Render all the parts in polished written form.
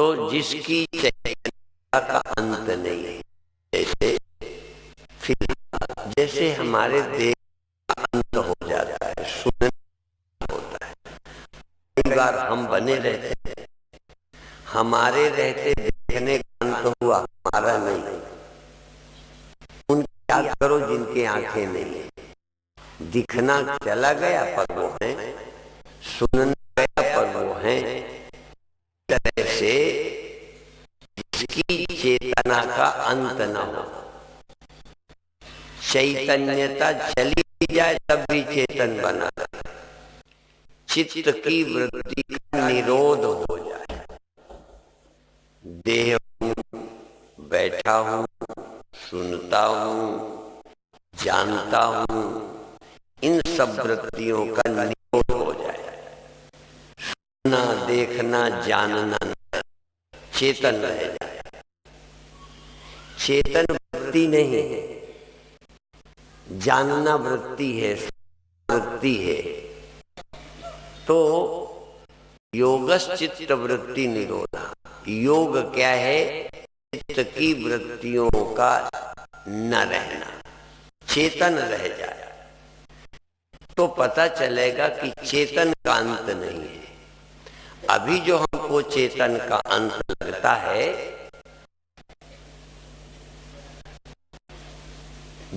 तो जिसकी चैतन्यता का अंत नहीं है, जैसे फिर जैसे हमारे देह का अंत हो जाता है, सुनना होता है। कई बार हम बने रहते हैं, हमारे रहते देखने का अंत हुआ, हमारा नहीं। उनकी याद करो जिनकी आंखें नहीं है, दिखना चला गया पर वो है, सुनना गया पर वो है। तरह से जिसकी चेतना का अंत न हो, चैतन्यता चली जाए तब भी चेतन बना रहे, चित्त की वृत्ति का निरोध हो जाए। देह हूं, बैठा हूं, सुनता हूं, जानता हूं, इन सब वृत्तियों का निरोध हो जाए। सुनना, देखना, जानना चेतन रह जाए। चेतन वृत्ति नहीं है, जानना वृत्ति है, वृत्ति है। तो योगश्चित्त वृत्ति निरोधा। योग क्या है? चित्त की वृत्तियों का न रहना, चेतन रह जाए। तो पता चलेगा कि चेतन का अंत नहीं है। अभी जो हमको चेतन का अंत लगता है,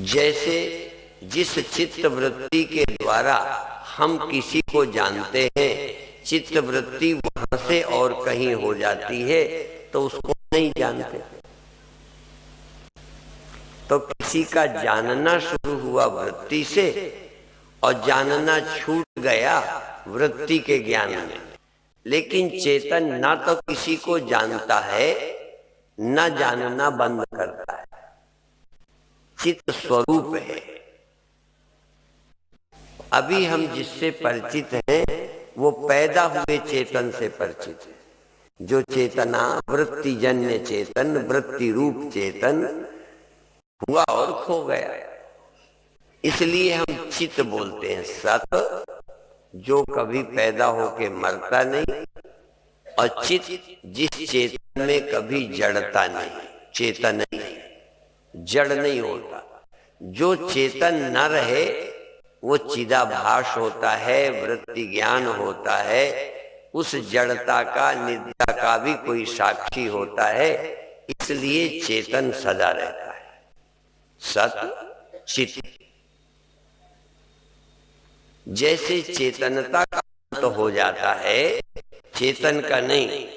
जैसे जिस चित्त वृत्ति के द्वारा हम किसी को जानते हैं, चित्त वृत्ति वहां से और कहीं हो जाती है तो उसको नहीं जानते। तो किसी का जानना शुरू हुआ वृत्ति से और जानना छूट गया वृत्ति के ज्ञान में। लेकिन चेतन ना तो किसी को जानता है, न जानना बंद करता है। चित्त स्वरूप है। अभी हम जिससे परिचित हैं वो पैदा हुए चेतन से परिचित है। जो चेतना वृत्ति जन्य चेतन, वृत्ति रूप चेतन हुआ और खो गया, इसलिए हम चित्त बोलते हैं। सत जो कभी पैदा होके मरता नहीं, और चित्त जिस चेतन में कभी जड़ता नहीं, चेतन नहीं, जड़ नहीं होता। जो चेतन न रहे वो चिदाभास होता है, वृत्ति ज्ञान होता है। उस जड़ता का, निद्रा का भी कोई साक्षी होता है, इसलिए चेतन सदा रहता है। सत चित्त। जैसे चेतनता का अंत हो जाता है, चेतन का नहीं,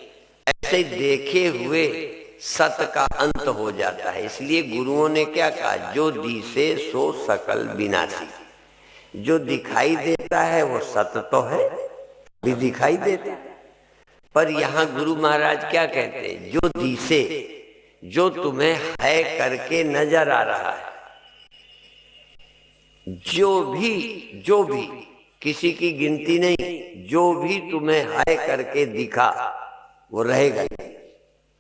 ऐसे देखे हुए सत का अंत हो जाता है। इसलिए गुरुओं ने क्या कहा? जो दिसे सो सकल विनाशी। जो दिखाई देता है वो सत तो है, भी दिखाई देता है। पर यहाँ गुरु महाराज क्या कहते हैं? जो दिसे, जो तुम्हें है करके नजर आ रहा है, जो भी किसी की गिनती नहीं, जो भी तुम्हें है करके दिखा वो रहेगा।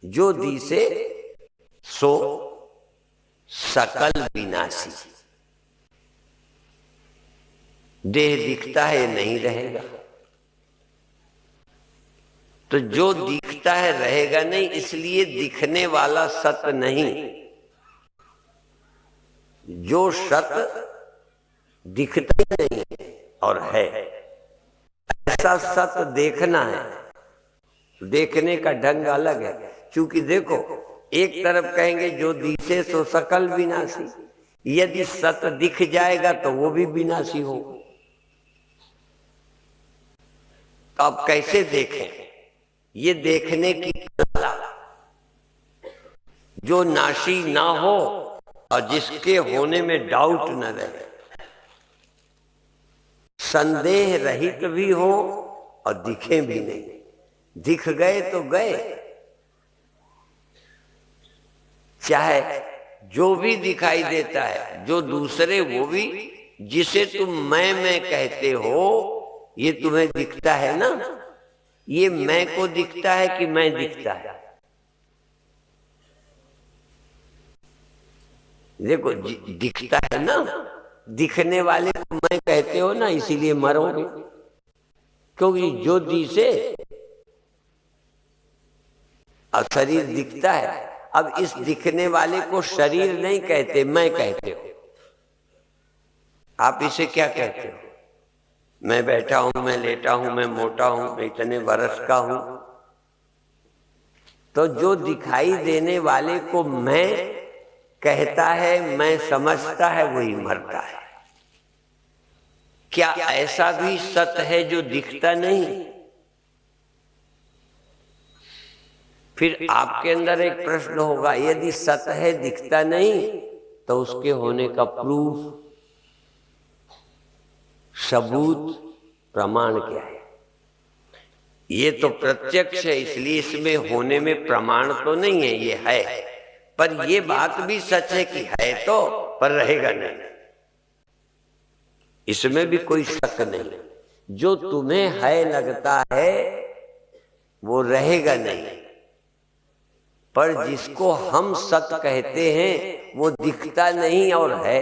जो दिसे सो सकल विनाशी। देह दिखता है, नहीं रहेगा। तो जो दिखता है रहेगा नहीं, इसलिए दिखने वाला सत नहीं। जो सत दिखता ही नहीं है और है, ऐसा सत देखना है। देखने का ढंग अलग है। क्योंकि देखो, एक तरफ कहेंगे जो दिसे सो सकल विनाशी, यदि सत दिख जाएगा तो वो भी विनाशी हो। तो अब कैसे देखें? ये देखने की कला, जो नाशी ना हो और जिसके होने में डाउट न रहे, संदेह रहित भी हो और दिखे भी नहीं। दिख गए तो गए। चाहे जो भी दिखाई देता है, जो दूसरे, वो भी जिसे तुम मैं कहते हो, ये तुम्हें दिखता है ना। ये मैं को दिखता है कि मैं दिखता है? देखो, दिखता है ना। दिखने वाले को मैं कहते हो ना, इसीलिए मरोगे। क्योंकि जो दिसे अब शरीर दिखता है। अब इस दिखने वाले को शरीर नहीं कहते, मैं कहते हो। आप इसे क्या कहते हो? मैं बैठा हूं, मैं लेटा हूं, मैं मोटा हूं, मैं इतने वर्ष का हूं। तो जो दिखाई देने वाले को मैं कहता है, मैं समझता है, वही मरता है। क्या ऐसा भी सत्य है जो दिखता नहीं? फिर आपके अंदर एक प्रश्न होगा, यदि सत्य है दिखता नहीं, तो उसके होने का प्रूफ, सबूत, प्रमाण क्या है? ये तो प्रत्यक्ष है, इसलिए इसमें होने में प्रमाण तो नहीं है, ये है। पर ये बात भी सच है कि है तो, पर रहेगा नहीं, इसमें भी कोई शक नहीं। जो तुम्हें है लगता है वो रहेगा नहीं, पर जिसको हम सत्य कहते हैं वो दिखता नहीं और है।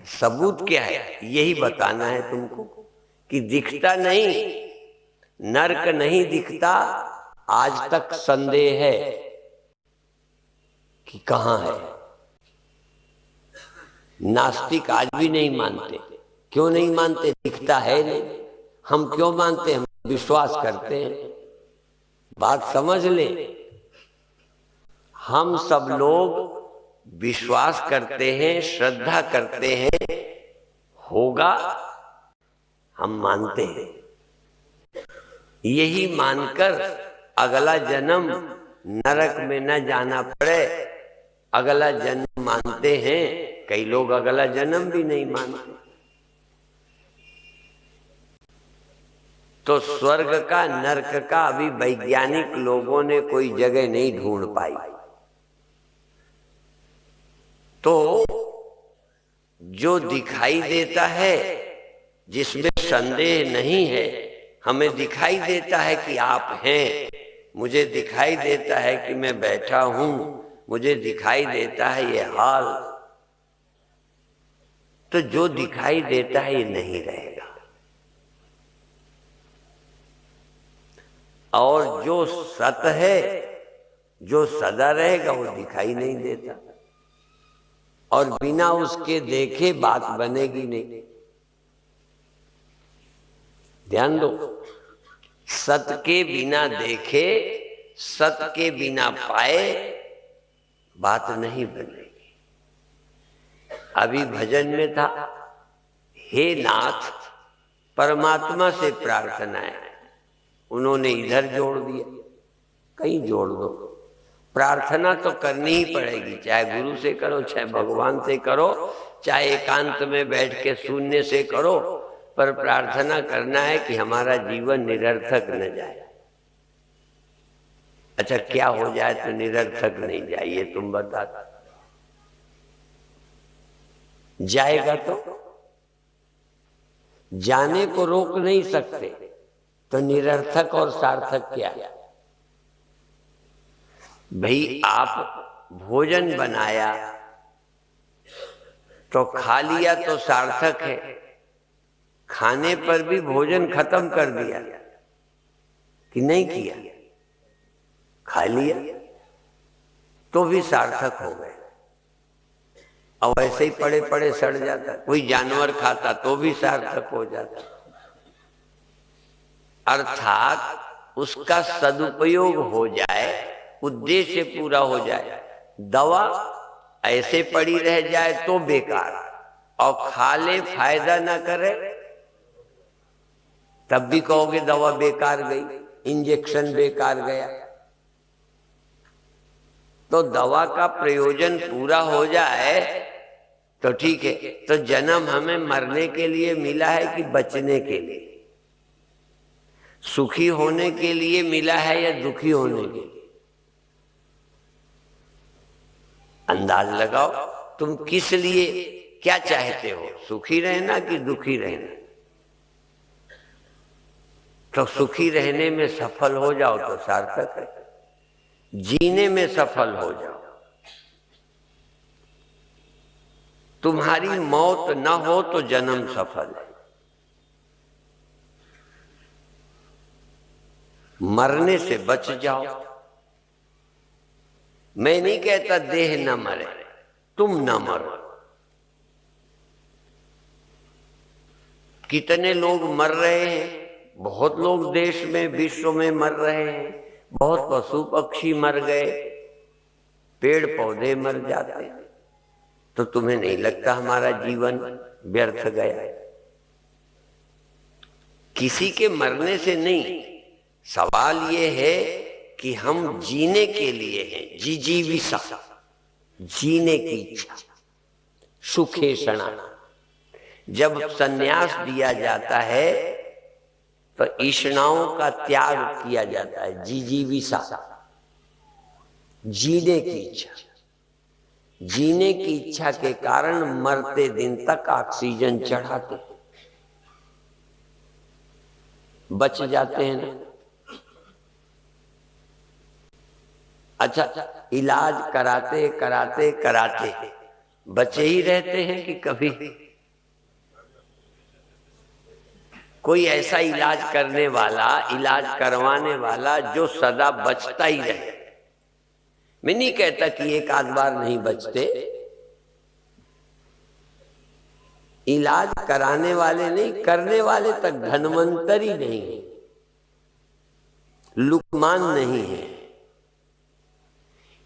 सबूत क्या है? यही बताना है तुमको कि दिखता नहीं, नरक नहीं दिखता। आज तक संदेह है कि कहां है। नास्तिक आज भी नहीं मानते। क्यों नहीं मानते? दिखता है नहीं। हम क्यों मानते? हम विश्वास करते हैं। बात समझ लें, हम सब लोग विश्वास करते हैं, श्रद्धा करते हैं, होगा, हम मानते हैं। यही मानकर अगला जन्म नरक में न जाना पड़े, अगला जन्म मानते हैं। कई लोग अगला जन्म भी नहीं मानते। तो स्वर्ग का, नरक का अभी वैज्ञानिक लोगों ने कोई जगह नहीं ढूंढ पाई। तो जो दिखाई देता है, जिसमें संदेह नहीं है, हमें दिखाई देता है कि आप हैं, मुझे दिखाई देता है कि मैं बैठा हूं, मुझे दिखाई देता है ये हाल। तो जो दिखाई देता है ये नहीं रहेगा, और जो सत्य है, जो सदा रहेगा, वो दिखाई नहीं देता। और बिना उसके देखे बात बनेगी नहीं। ध्यान दो, सत्य के बिना देखे, सत्य के बिना पाए बात नहीं बनेगी। अभी भजन में था, हे नाथ, परमात्मा से प्रार्थना है। उन्होंने इधर जोड़ दिया, कहीं जोड़ दो। प्रार्थना तो करनी ही पड़ेगी, चाहे गुरु से करो, चाहे भगवान से करो, चाहे एकांत में बैठ के शून्य से करो, पर प्रार्थना करना है कि हमारा जीवन निरर्थक न जाए। अच्छा, क्या हो जाए तो निरर्थक नहीं जाए, ये तुम बता। जाएगा तो जाने को रोक नहीं सकते, तो निरर्थक और सार्थक क्या? भाई, आप भोजन बनाया तो खा लिया तो सार्थक है, खाने पर भी भोजन खत्म कर दिया कि नहीं किया, खा लिया तो भी सार्थक हो गए। और ऐसे ही पड़े पड़े सड़ जाता, कोई जानवर खाता तो भी सार्थक हो जाता। अर्थात उसका सदुपयोग हो जाए, उद्देश्य पूरा हो जाए। दवा ऐसे पड़ी रह जाए तो बेकार, और खा ले फायदा ना करे तब भी कहोगे दवा बेकार गई, इंजेक्शन बेकार गया। तो दवा का प्रयोजन पूरा हो जाए तो ठीक है। तो जन्म हमें मरने के लिए मिला है कि बचने के लिए? सुखी होने के लिए मिला है या दुखी होने के लिए? अंदाज लगाओ, तुम किस लिए, क्या चाहते हो, सुखी रहना कि दुखी रहना? तो सुखी रहने में सफल हो जाओ तो सार्थक है, जीने में सफल हो जाओ। तुम्हारी मौत न हो तो जन्म सफल है। मरने से बच जाओ मैं नहीं कहता देह न मरे, तुम न मरो। कितने लोग मर रहे हैं, बहुत लोग देश में विश्व में मर रहे हैं, बहुत पशु पक्षी मर गए, पेड़ पौधे मर जाते हैं, तो तुम्हें नहीं लगता हमारा जीवन व्यर्थ गया? किसी के मरने से नहीं, सवाल ये है कि हम जीने के लिए हैं, जिजीविषा, जीने की इच्छा, सुखेषणा। जब सन्यास दिया जाता है तो इष्णाओं का त्याग किया जाता है, जिजीविषा, जीने की इच्छा। जीने की इच्छा के कारण मरते दिन तक ऑक्सीजन चढ़ाते, बच जाते हैं ना। अच्छा, इलाज कराते कराते कराते बचे ही रहते हैं कि कभी कोई ऐसा इलाज करने वाला, इलाज करवाने वाला जो सदा बचता ही रहे? मैं नहीं कहता कि एक आध बार नहीं बचते, इलाज कराने वाले नहीं, करने वाले तक धन्वंतरी नहीं है, लुकमान नहीं है,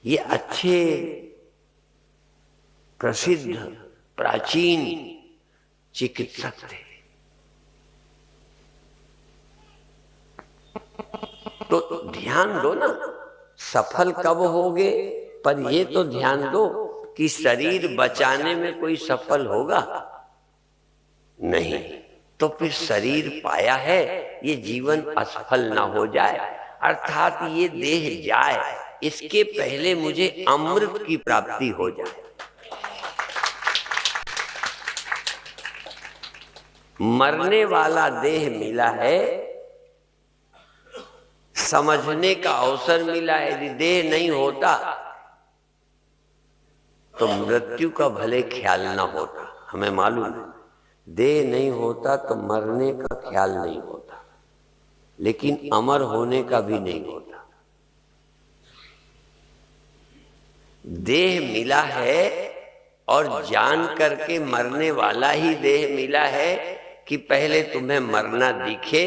ये अच्छे प्रसिद्ध प्राचीन चिकित्सक थे। तो ध्यान दो ना, सफल कब होगे, पर ये तो ध्यान दो कि शरीर बचाने में कोई सफल होगा नहीं, तो फिर शरीर पाया है, ये जीवन असफल ना हो जाए, अर्थात ये देह जाए, इसके पहले मुझे अमृत की प्राप्ति हो जाए। मरने वाला देह मिला है, समझने का अवसर मिला है। यदि देह नहीं होता तो मृत्यु का भले ख्याल ना होता, हमें मालूम है। देह नहीं होता तो मरने का ख्याल नहीं होता, लेकिन अमर होने का भी नहीं होता। देह मिला है और जान करके मरने वाला ही देह मिला है कि पहले तुम्हें मरना दिखे,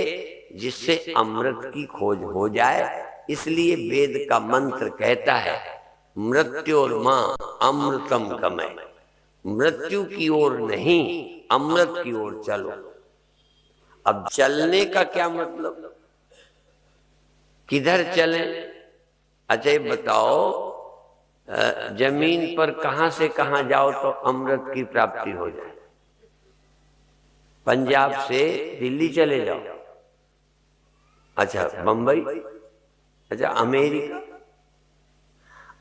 जिससे अमृत की खोज हो जाए। इसलिए वेद का मंत्र कहता है, मृत्योर्मा अमृतम गमय, मृत्यु की ओर नहीं अमृत की ओर चलो। अब चलने का क्या मतलब, किधर चले? अच्छा ये बताओ, जमीन पर कहां से कहां जाओ तो अमृत की प्राप्ति हो जाए? पंजाब से दिल्ली चले जाओ, अच्छा बंबई, अच्छा अमेरिका,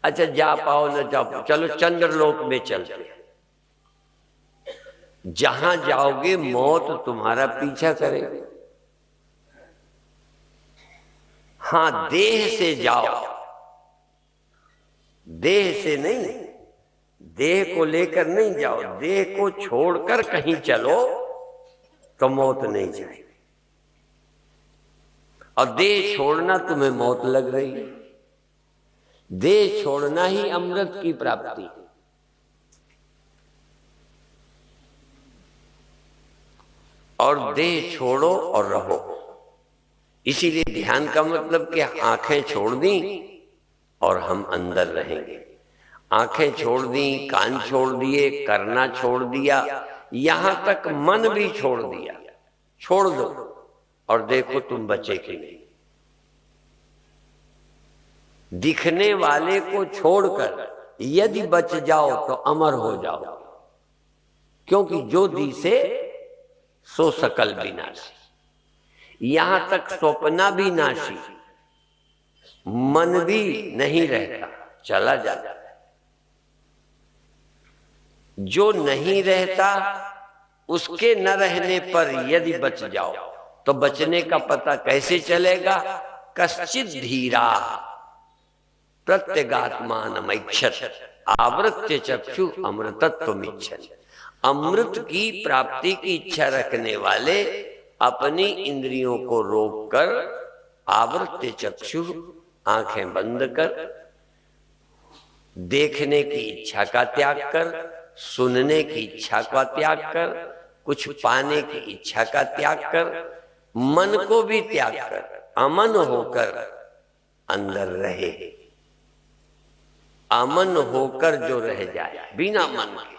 अच्छा जा पाओ न जा पाओ, चलो चंद्रलोक में चलते। जहां जाओगे मौत तुम्हारा पीछा करेगी। हाँ, देह से जाओ, देह से नहीं, देह को लेकर नहीं जाओ, देह को छोड़कर कहीं चलो तो मौत नहीं जाएगी। और देह छोड़ना तुम्हें मौत लग रही है, देह छोड़ना ही अमृत की प्राप्ति है। और देह छोड़ो और रहो। इसीलिए ध्यान का मतलब कि आंखें छोड़ दी और हम अंदर रहेंगे। आंखें छोड़ दी, कान छोड़ दिए, करना छोड़ दिया, यहां तक मन भी छोड़ दिया, छोड़ दो और देखो तुम बचे कि नहीं। दिखने वाले को छोड़कर यदि बच जाओ तो अमर हो जाओ, क्योंकि जो दिसे सो सकल विनाशी। यहां तक स्वप्ना भी नाशी, मन भी नहीं रहता, चला जाता है। जो नहीं रहता उसके न रहने पर यदि बच जाओ तो बचने का पता कैसे चलेगा? कश्चित धीरा प्रत्यगात्मानमैक्षत आवृत्य चक्षु अमृतत्वमिच्छति। अमृत की प्राप्ति की इच्छा रखने वाले अपनी इंद्रियों को रोककर आवृत्य चक्षु, आंखें बंद कर देखने की इच्छा का त्याग कर, सुनने की इच्छा का त्याग कर, कुछ पाने की इच्छा का त्याग कर, मन को भी त्याग कर, अमन होकर अंदर रहे। अमन होकर जो रह जाए बिना मन के,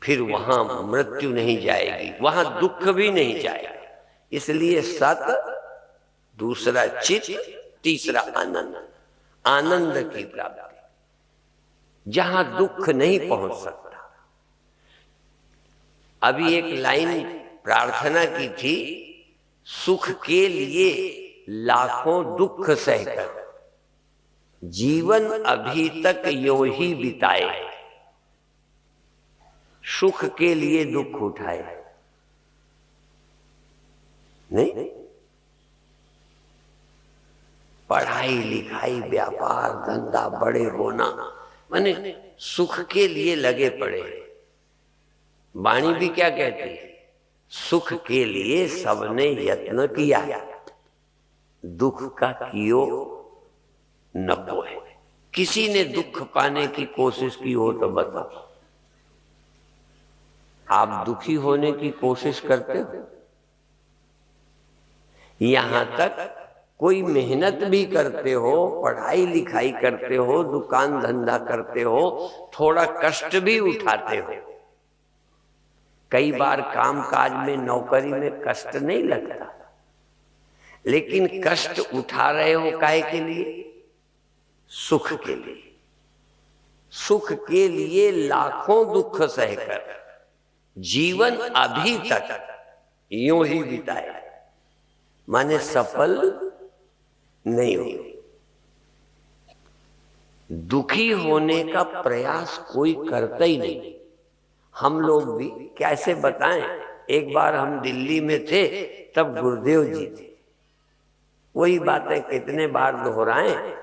फिर वहां मृत्यु नहीं जाएगी, वहां दुख भी नहीं जाएगा। इसलिए सत, दूसरा चित, तीसरा आनंद। आनंद की प्राप्ति, जहां दुख नहीं पहुंच सकता। अभी एक लाइन प्रार्थना की थी, सुख के लिए लाखों दुख सहकर जीवन अभी तक यूं ही बिताए, सुख के लिए दुख उठाए नहीं। पढ़ाई लिखाई, व्यापार धंधा, बड़े होना, माने सुख के लिए लगे पड़े। वाणी भी क्या कहती है, सुख के लिए सबने यत्न किया, दुख का कियो नको है। किसी ने दुख पाने की कोशिश की हो तो बताओ, आप दुखी होने की कोशिश करते हो? यहां तक कोई मेहनत भी करते हो, पढ़ाई लिखाई करते हो, दुकान धंधा करते हो, थोड़ा कष्ट भी उठाते हो। कई बार काम काज में, नौकरी में कष्ट नहीं लगता, लेकिन कष्ट उठा रहे हो काहे के लिए? सुख के लिए। सुख के लिए लाखों दुख सहकर जीवन अभी तक यूं ही बिताए, माने सफल नहीं हो। दुखी होने का प्रयास कोई करता ही नहीं। हम लोग भी कैसे बताएं, एक बार हम दिल्ली में थे, तब गुरुदेव जी थे। वही बातें कितने बार दोहराएं,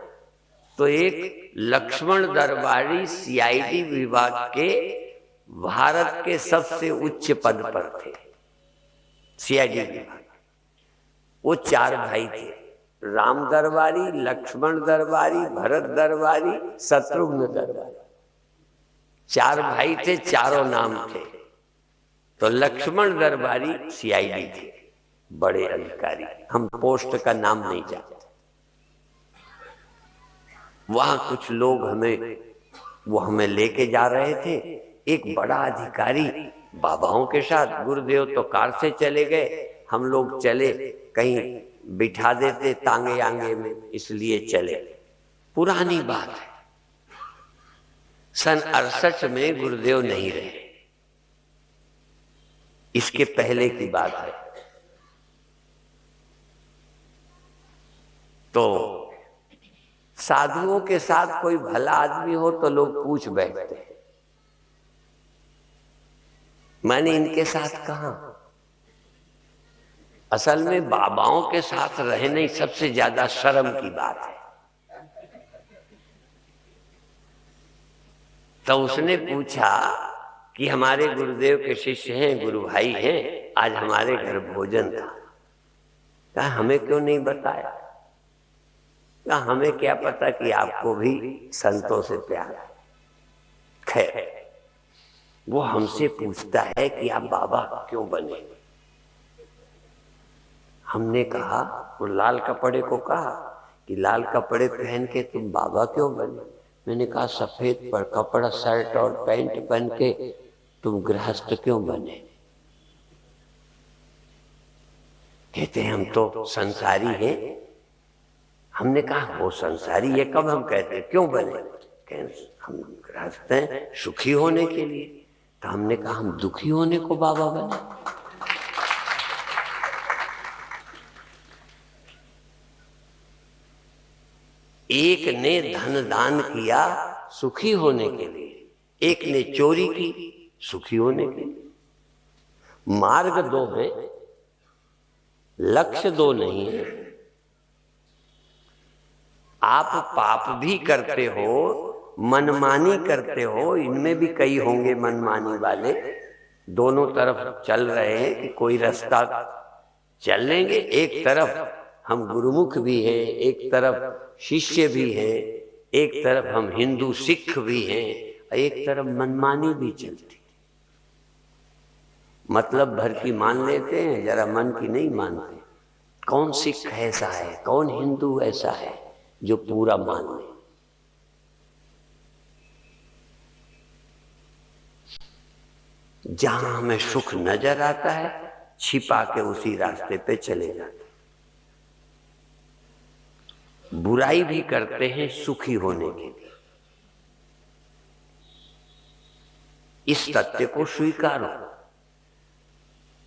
तो एक लक्ष्मण दरबारी सीआईडी विभाग के भारत के सबसे उच्च पद पर थे, सीआईडी विभाग। वो 4 भाई थे, राम दरबारी, लक्ष्मण दरबारी, भरत दरबारी, शत्रुघ्न दरबारी। 4 भाई थे, चारों नाम थे। तो लक्ष्मण दरबारी सीआईडी थे, बड़े अधिकारी। हम पोस्ट का नाम नहीं जानते। वहां कुछ लोग हमें लेके जा रहे थे। एक बड़ा अधिकारी बाबाओं के साथ, गुरुदेव तो कार से चले गए, हम लोग चले, कहीं बिठा देते तांगे आंगे में, इसलिए चले। पुरानी बात है, सन 68 में गुरुदेव नहीं रहे, इसके पहले की बात है। तो साधुओं के साथ कोई भला आदमी हो तो लोग पूछ बैठते हैं, मैंने इनके साथ कहा। असल में बाबाओं के साथ रहने सबसे ज्यादा शर्म की बात है। तो उसने पूछा कि हमारे गुरुदेव के शिष्य हैं, गुरु भाई हैं, आज हमारे घर भोजन था। कहा हमें क्यों नहीं बताया? कहा हमें क्या पता कि आपको भी संतों से प्यार है। खैर, वो हमसे पूछता है कि आप बाबा क्यों बने? हमने कहा, वो लाल कपड़े को कहा कि लाल कपड़े पहन के तुम बाबा क्यों बने? मैंने कहा सफेद पर कपड़ा, शर्ट और पैंट पहन के तुम गृहस्थ क्यों बने? कहते हैं हम तो संसारी हैं। हमने कहा वो संसारी है, कब हम कहते हैं, क्यों बने? कहते हम गृहस्थ हैं सुखी होने के लिए। तो हमने कहा हम दुखी होने को बाबा बने? एक ने धन दान किया सुखी होने के लिए, एक ने चोरी की सुखी होने के लिए। मार्ग दो है, लक्ष्य दो नहीं है। आप पाप भी करते हो, मनमानी करते हो, इनमें भी कई होंगे मनमानी वाले। दोनों तरफ चल रहे हैं कि कोई रास्ता चल लेंगे। एक तरफ हम गुरुमुख भी हैं, एक तरफ शिष्य भी हैं, एक तरफ हम हिंदू सिख भी हैं, एक तरफ मनमानी भी चलती, मतलब भर की मान लेते हैं, जरा मन की नहीं मानते। कौन सिख ऐसा है, कौन हिंदू ऐसा है जो पूरा मान ले? जहां हमें सुख नजर आता है छिपा के उसी रास्ते पे चले जाते। बुराई भी करते हैं सुखी होने के लिए। इस तथ्य को स्वीकारो।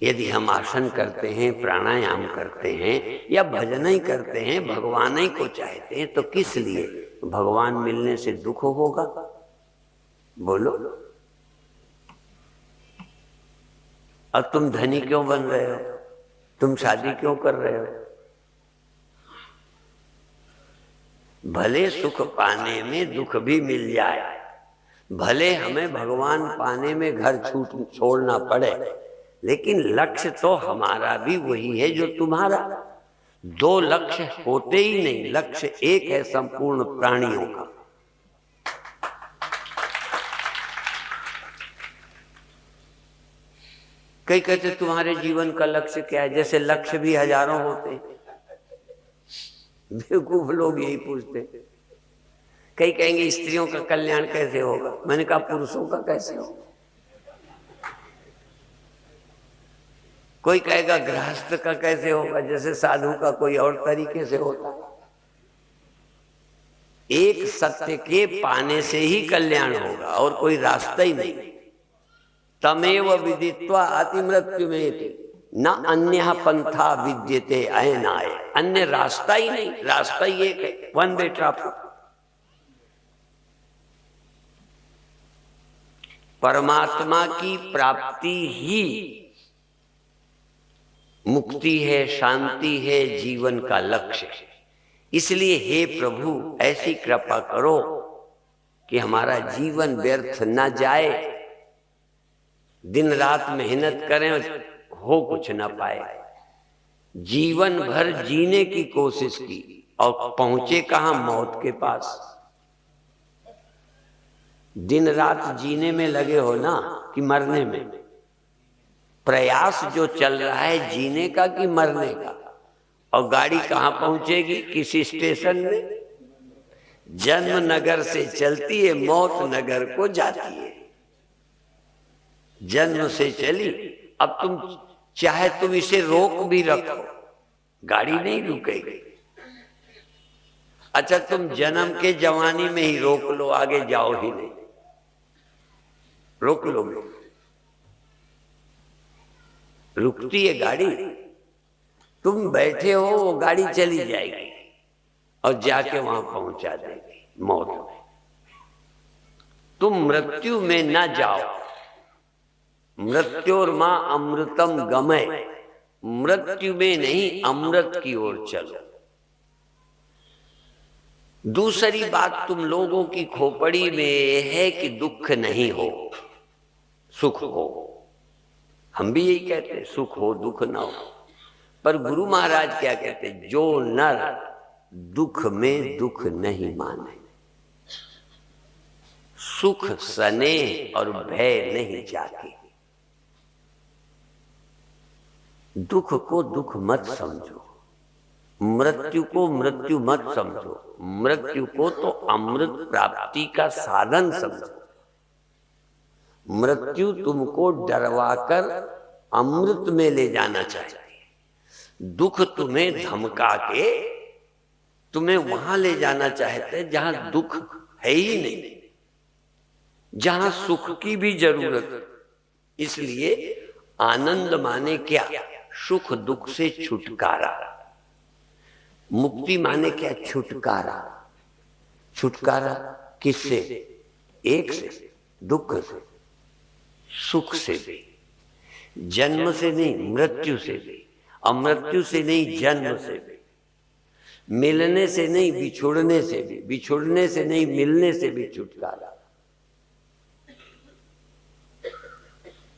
यदि हम आसन करते हैं, प्राणायाम करते हैं या भजन ही करते हैं, भगवान ही को चाहते हैं, तो किस लिए? भगवान मिलने से दुख होगा? बोलो। अब तुम धनी क्यों बन रहे हो? तुम शादी क्यों कर रहे हो? भले सुख पाने में दुख भी मिल जाए, भले हमें भगवान पाने में घर छोड़ना पड़े, लेकिन लक्ष्य तो हमारा भी वही है जो तुम्हारा। दो लक्ष्य होते ही नहीं, लक्ष्य एक है संपूर्ण प्राणियों का। कई कहते तुम्हारे जीवन का लक्ष्य क्या है? जैसे लक्ष्य भी हजारों होते हैं। बेवकूफ लोग यही पूछते। कई कहेंगे स्त्रियों का कल्याण कैसे होगा? मैंने कहा पुरुषों का कैसे होगा? कोई कहेगा गृहस्थ का कैसे होगा, जैसे साधु का कोई और तरीके से होता है। एक सत्य के पाने से ही कल्याण होगा और कोई रास्ता ही नहीं। तमेव विदित्वा अति मृत्युमेति न अन्य पंथा विद्यते अयनाय। अन्य रास्ता ही नहीं, रास्ता ही एक है, वन वे ट्रैफिक। परमात्मा की प्राप्ति ही मुक्ति है, शांति है, जीवन का लक्ष्य। इसलिए हे प्रभु ऐसी कृपा करो कि हमारा जीवन व्यर्थ न जाए। दिन रात मेहनत करें, हो कुछ न पाए। जीवन भर जीने की कोशिश की और पहुंचे कहां? मौत के पास। दिन रात जीने में लगे हो ना कि मरने में? प्रयास जो चल रहा है जीने का कि मरने का। और गाड़ी कहां पहुंचेगी? किसी स्टेशन में। जन्म नगर से चलती है, मौत नगर को जाती है। जन्म से चली, अब तुम चाहे तुम इसे रोक भी रखो, गाड़ी नहीं रुकेगी। अच्छा तुम जन्म के जवानी में ही रोक लो, आगे जाओ ही नहीं, रोक लो। रुकती है गाड़ी? तुम बैठे हो, वो गाड़ी चली जाएगी और जाके वहां पहुंचा देगी मौत में। तुम मृत्यु में न जाओ। मृत्योर्मा अमृतम गमय। मृत्यु में नहीं, अमृत की ओर चलो। दूसरी बात तुम लोगों की खोपड़ी में है कि दुख नहीं हो, सुख हो। हम भी यही कहते हैं, सुख हो दुख ना हो। पर गुरु महाराज क्या कहते हैं? जो नर दुख में दुख नहीं माने, सुख स्नेह और भय नहीं जाके। दुख को दुख मत समझो, मृत्यु को मृत्यु मत समझो। मृत्यु को तो अमृत प्राप्ति का साधन समझो। मृत्यु तुमको डरवाकर अमृत में ले जाना चाहिए। दुख तुम्हें धमका के तुम्हें वहां ले जाना चाहते जहां दुख है ही नहीं, जहां सुख की भी जरूरत। इसलिए आनंद माने क्या? सुख दुख से छुटकारा। मुक्ति माने क्या? छुटकारा। छुटकारा किससे? एक से, दुख से, सुख से भी। जन्म से नहीं, मृत्यु से भी। और मृत्यु से नहीं, जन्म से भी। मिलने से नहीं, बिछुड़ने से भी। बिछुड़ने से नहीं, मिलने से भी छुटकारा।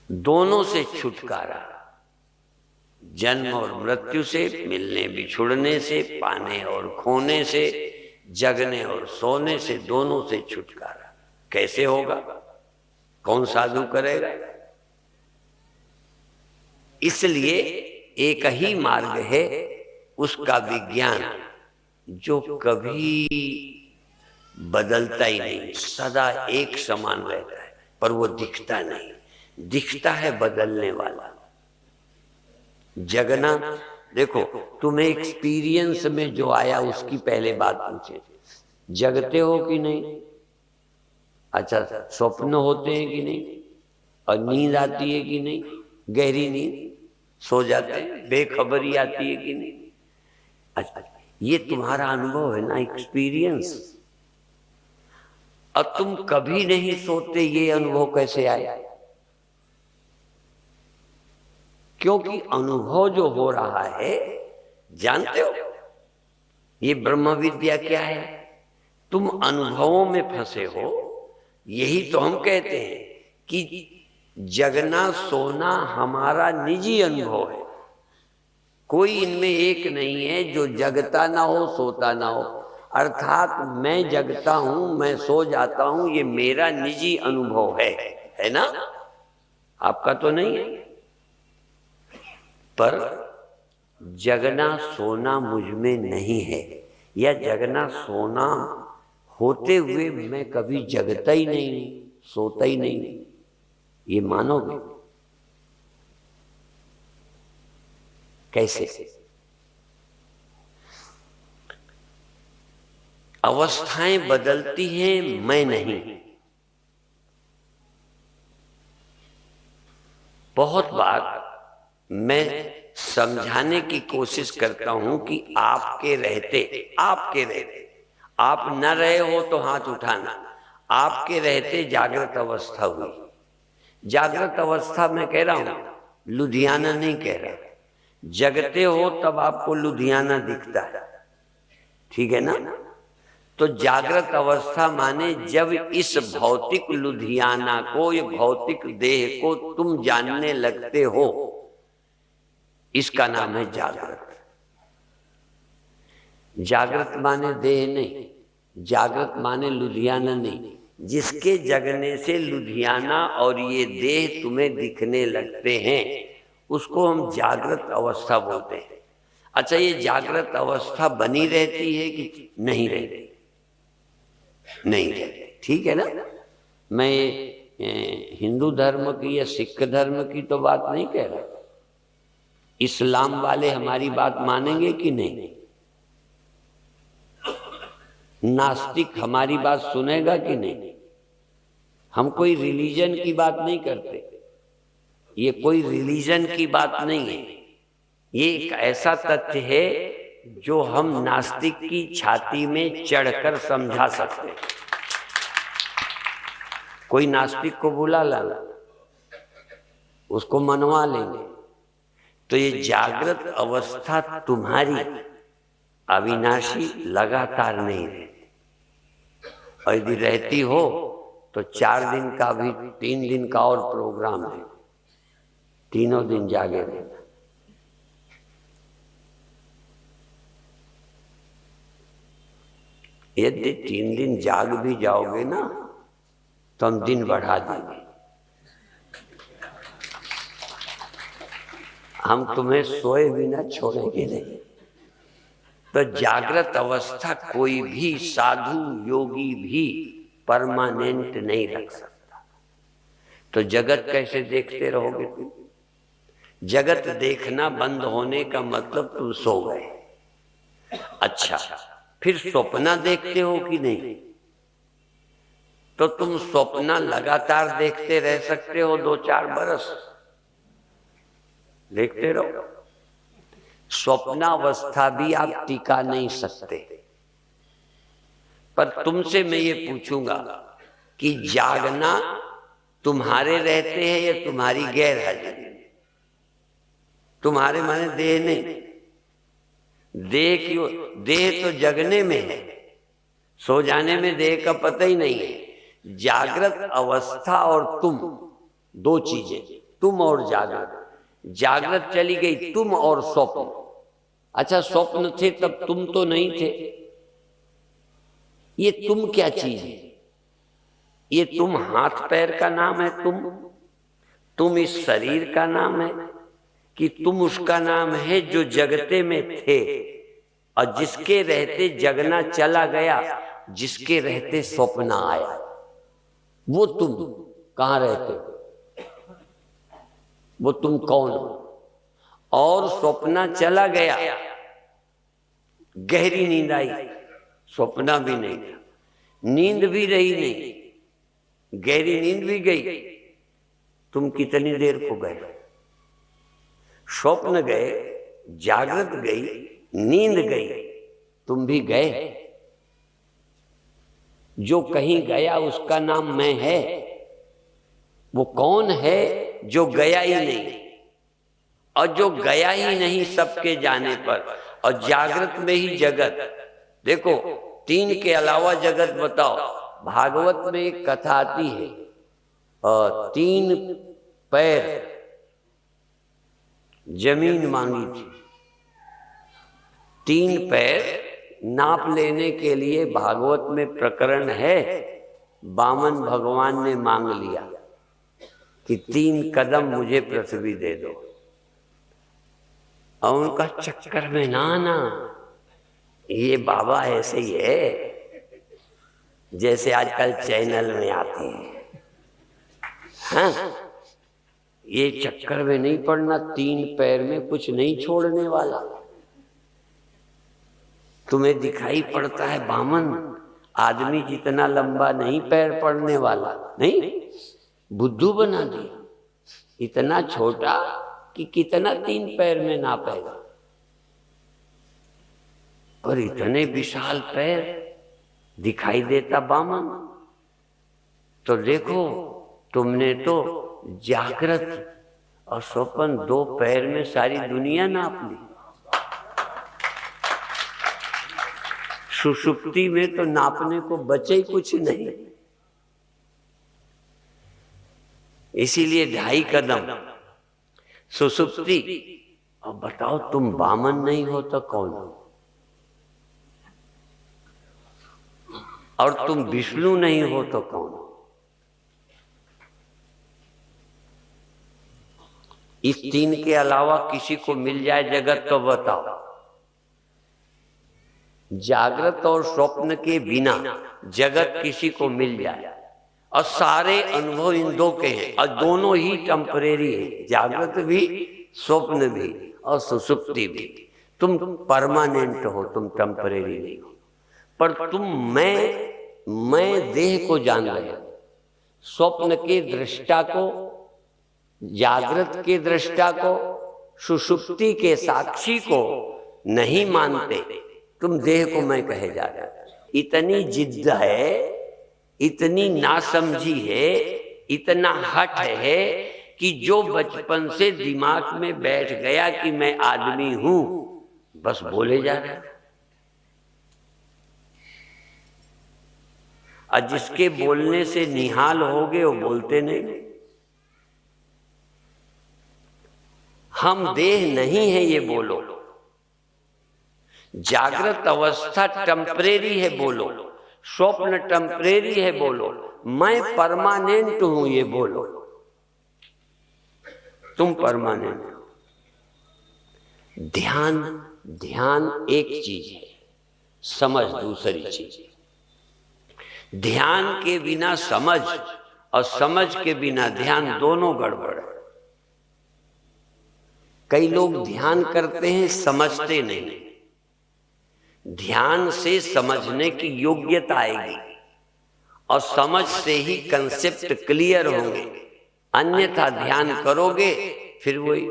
दोनों से छुटकारा। जन्म और मृत्यु से, मिलने बिछुड़ने से, पाने और खोने से, जगने और सोने से दोनों से छुटकारा कैसे होगा? कौन साधु करेगा? इसलिए एक ही मार्ग है, उसका विज्ञान, जो कभी बदलता ही नहीं, सदा एक समान रहता है, पर वो दिखता नहीं, दिखता है बदलने वाला। जगना, देखो तुम्हें एक्सपीरियंस में जो आया उसकी पहले बात पूछे, जगते हो कि नहीं? अच्छा, स्वप्न होते हैं कि नहीं? और नींद आती है कि नहीं? गहरी नींद, सो जाते हैं, बेखबरी आती है कि नहीं? अच्छा, ये तुम्हारा अनुभव है ना, एक्सपीरियंस। और तुम कभी नहीं सोते, ये अनुभव कैसे आया? क्योंकि अनुभव जो हो रहा है, जानते हो ये ब्रह्म विद्या क्या है? तुम अनुभवों में फंसे हो। यही तो हम कहते हैं कि जगना सोना हमारा निजी अनुभव है, कोई इनमें एक नहीं है जो जगता ना हो सोता ना हो। अर्थात मैं जगता हूं, मैं सो जाता हूं, ये मेरा निजी अनुभव है ना? आपका तो नहीं है। पर जगना सोना मुझ में नहीं है, या जगना सोना होते हुए मैं कभी जगता ही नहीं, सोता ही नहीं, ये मानोगे? कैसे? अवस्थाएं बदलती हैं, मैं नहीं। बहुत बार मैं समझाने की कोशिश करता हूं कि आपके रहते आप न रहे हो तो हाथ उठाना, आपके रहते जागृत अवस्था हुई। जागृत अवस्था में कह रहा हूं, लुधियाना नहीं कह रहा। जगते हो तब आपको लुधियाना दिखता है, ठीक है ना? तो जागृत अवस्था माने जब इस भौतिक लुधियाना को, ये भौतिक देह को तुम जानने लगते हो, इसका नाम है जागृत। जागृत माने देह नहीं, जागृत माने लुधियाना नहीं। जिसके जगने से लुधियाना और ये देह तुम्हें दिखने लगते हैं, उसको हम जागृत अवस्था बोलते हैं। अच्छा, ये जागृत अवस्था बनी रहती है कि नहीं रहती? नहीं रहती, ठीक है ना? मैं हिंदू धर्म की या सिख धर्म की तो बात नहीं कह रहा। इस्लाम वाले हमारी बात मानेंगे कि नहीं? नास्तिक हमारी बात सुनेगा कि नहीं? हम कोई रिलीजन की बात नहीं करते, ये कोई रिलीजन की बात नहीं है। ये एक ऐसा तथ्य है जो हम नास्तिक की छाती में चढ़कर समझा सकते हैं। कोई नास्तिक को बुला लाना, उसको मनवा लेंगे। तो ये जागृत अवस्था तुम्हारी अविनाशी लगातार नहीं रहती, और यदि रहती हो तो 4 दिन का भी 3 दिन का और प्रोग्राम है, तीनों दिन जागे रहना। यदि 3 दिन जाग भी जाओगे ना, तो हम दिन बढ़ा देंगे। हम तुम्हें सोए बिना छोड़ेंगे नहीं। तो जागृत अवस्था कोई भी साधु योगी भी परमानेंट नहीं रख सकता। तो जगत कैसे देखते रहोगे तुम? जगत देखना बंद होने का मतलब तुम सो गए। अच्छा, फिर स्वप्न देखते हो कि नहीं? तो तुम स्वप्न लगातार देखते रह सकते हो, 2-4 बरस देखते रहो। स्वप्नावस्था भी आप टिका नहीं सकते। पर तुमसे मैं ये पूछूंगा कि जागना तुम्हारे रहते हैं या तुम्हारी गैर हाजिरी? तुम्हारे माने देह नहीं, देह क्यों? देह तो जगने में है, सो जाने में देह का पता ही नहीं है। जागृत अवस्था और तुम, 2 चीजें, तुम और जागृत। जागृत चली गई, तुम और स्वप्न। अच्छा, स्वप्न थे तब तुम तो नहीं थे, ये तुम क्या चीज है? ये तुम हाथ पैर का नाम है? तुम इस शरीर का नाम है कि तुम उसका नाम है जो जगते में थे और जिसके रहते जगना चला गया, जिसके रहते स्वप्न आया? वो तुम कहाँ रहते? वो तुम कौन हो? और स्वप्न चला गया, गहरी नींद आई, स्वप्न भी नहीं था, नींद भी रही नहीं, गहरी नींद भी गई। तुम कितनी देर को गए? स्वप्न गए, जागृत गई, नींद गई, तुम भी गए। जो कहीं गया उसका नाम मैं है। वो कौन है जो गया ही नहीं? और जो गया ही नहीं सबके जाने पर, और जागृत में ही जगत। देखो, तीन के अलावा जगत बताओ। भागवत में एक कथा आती है, और 3 पैर जमीन मांगी थी। 3 पैर नाप लेने के लिए भागवत में प्रकरण है, वामन भगवान ने मांग लिया कि 3 कदम मुझे पृथ्वी दे दो। और उनका चक्कर में ना ये बाबा ऐसे ही है जैसे आजकल चैनल में आते हैं। हाँ, ये चक्कर में नहीं पड़ना, 3 पैर में कुछ नहीं छोड़ने वाला। तुम्हें दिखाई पड़ता है वामन आदमी जितना लंबा नहीं पैर पड़ने वाला, नहीं, बुद्धू बना दिया। इतना छोटा कि कितना 3 पैर में नापेगा, पर इतने विशाल पैर दिखाई देता वामन। तो देखो, तुमने तो जागृत और स्वप्न 2 पैर में सारी दुनिया नाप ली। सुषुप्ति में तो नापने को बचे ही कुछ नहीं। इसीलिए 2.5 कदम सुषुप्ति। अब बताओ, तुम वामन नहीं हो तो कौन हो? और तुम विष्णु नहीं हो तो कौन हो? इस 3 के अलावा किसी को मिल जाए जगत तो बताओ। जागृत और स्वप्न के बिना जगत किसी को मिल जाए, और सारे अनुभव इन 2 के हैं, और दोनों ही टेम्परेरी है, जागृत भी स्वप्न भी और सुषुप्ति भी। तुम परमानेंट हो, तुम टेम्परेरी नहीं हो। पर तुम मैं देह को जान गया, स्वप्न के दृष्टा को, जागृत के दृष्टा को, सुषुप्ति के साक्षी को नहीं मानते। तुम देह को मैं कहे जा रहा। इतनी जिद्द है, इतनी नासमझी है, इतना हठ है कि जो बचपन से दिमाग में बैठ गया कि मैं आदमी हूं, बस बोले जा रहा है। और जिसके बोलने से निहाल हो गए वो बोलते नहीं। हम देह नहीं है ये बोलो, जागृत अवस्था टेम्परेरी है बोलो, स्वप्न टेम्परेरी है बोलो, मैं परमानेंट हूं ये बोलो। तुम परमानेंट हो। ध्यान एक चीज है, समझ दूसरी चीज है। ध्यान के बिना समझ और समझ के बिना ध्यान, दोनों गड़बड़ है। कई लोग ध्यान करते हैं, समझते नहीं। ध्यान से समझने की योग्यता आएगी और समझ से ही कंसेप्ट क्लियर होंगे। अन्यथा ध्यान करोगे, फिर वही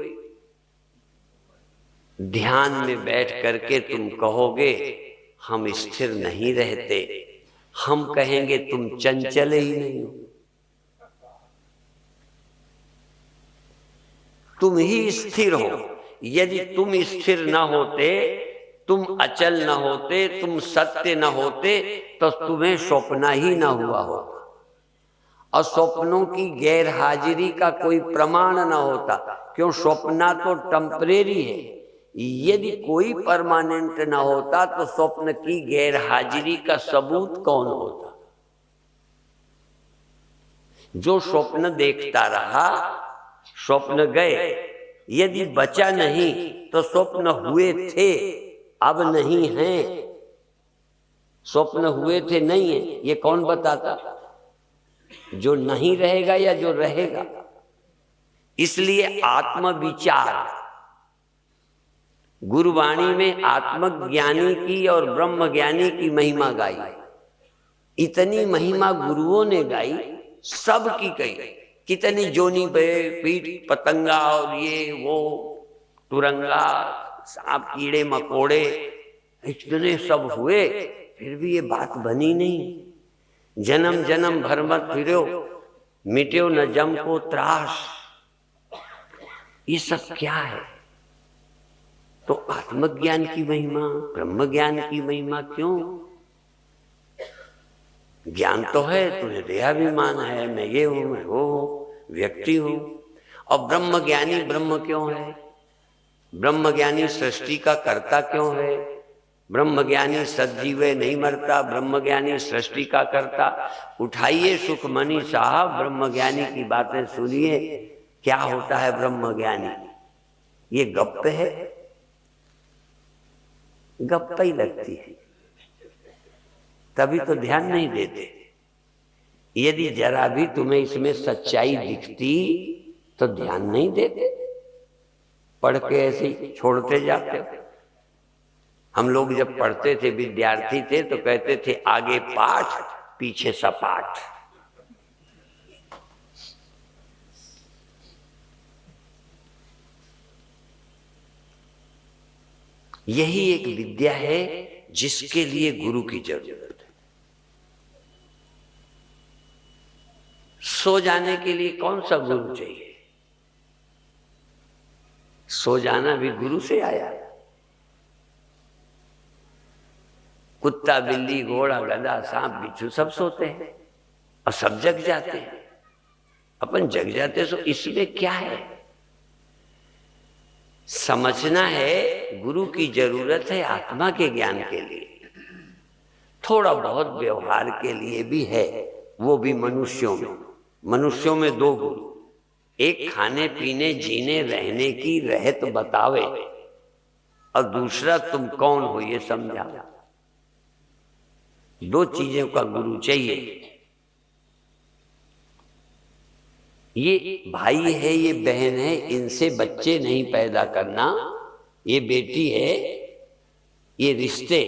ध्यान में बैठ करके तुम कहोगे हम स्थिर नहीं रहते, हम कहेंगे तुम चंचल ही नहीं हो। तुम ही स्थिर हो। यदि तुम स्थिर न होते, तुम अचल न होते, तुम सत्य न होते, तो तुम्हें स्वप्न ही न हुआ होता, और स्वप्नों की गैर हाजिरी का कोई प्रमाण न होता। क्यों? स्वप्न तो टेम्परेरी है, यदि कोई परमानेंट ना होता तो स्वप्न की गैर हाजिरी का सबूत कौन होता? जो स्वप्न देखता रहा, स्वप्न गए, यदि बचा नहीं तो स्वप्न हुए थे अब नहीं हैं, स्वप्न हुए थे नहीं है, ये कौन बताता? जो नहीं रहेगा या जो रहेगा? इसलिए आत्मविचार, गुरुवाणी में आत्मज्ञानी की और ब्रह्म ज्ञानी की महिमा गाई। इतनी महिमा गुरुओं ने गाई, सब की कही। कितनी जोनी पे पीठ पतंगा और ये वो तुरंगा सांप कीड़े मकोड़े इतने सब हुए, फिर भी ये बात बनी नहीं। जन्म जन्म भर मत फिरो, मिट्यो न जम को त्रास। ये सब क्या है? तो आत्मज्ञान की महिमा, ब्रह्म ज्ञान की महिमा क्यों? ज्ञान तो है, तुझे देहाभिमान है, मैं ये हूं, मैं वो हूं, व्यक्ति हूं। और ब्रह्म ज्ञानी ब्रह्म क्यों है? ब्रह्म ज्ञानी सृष्टि का कर्ता क्यों है? ब्रह्म ज्ञानी सजीव नहीं मरता, ब्रह्म ज्ञानी सृष्टि का कर्ता। उठाइए सुखमणि साहब, ब्रह्म ज्ञानी की बातें सुनिए। क्या होता है ब्रह्म ज्ञानी? ये गप्प है, गप्प ही लगती है, तभी तो ध्यान नहीं देते। यदि जरा भी तुम्हें इसमें सच्चाई दिखती तो ध्यान नहीं देते, पढ़ के ऐसे ही छोड़ते जाते हो। हम लोग जब पढ़ते थे, विद्यार्थी थे, तो कहते थे आगे पाठ पीछे सपाट। यही एक विद्या है जिसके लिए गुरु की जरूरत है। सो जाने के लिए कौन सा गुरु चाहिए? सो जाना भी गुरु से आया। कुत्ता बिल्ली घोड़ा गधा सांप बिच्छू सब सोते हैं और सब जग जाते हैं, अपन जग जाते, तो इसमें क्या है? समझना है गुरु की जरूरत है आत्मा के ज्ञान के लिए, थोड़ा बहुत व्यवहार के लिए भी है, वो भी मनुष्यों में। मनुष्यों में दो गुरु, एक खाने पीने जीने रहने की रहत बतावे और दूसरा तुम कौन हो ये समझा। दो चीजों का गुरु चाहिए। ये भाई है, ये बहन है, इनसे बच्चे नहीं पैदा करना। ये बेटी है, ये रिश्ते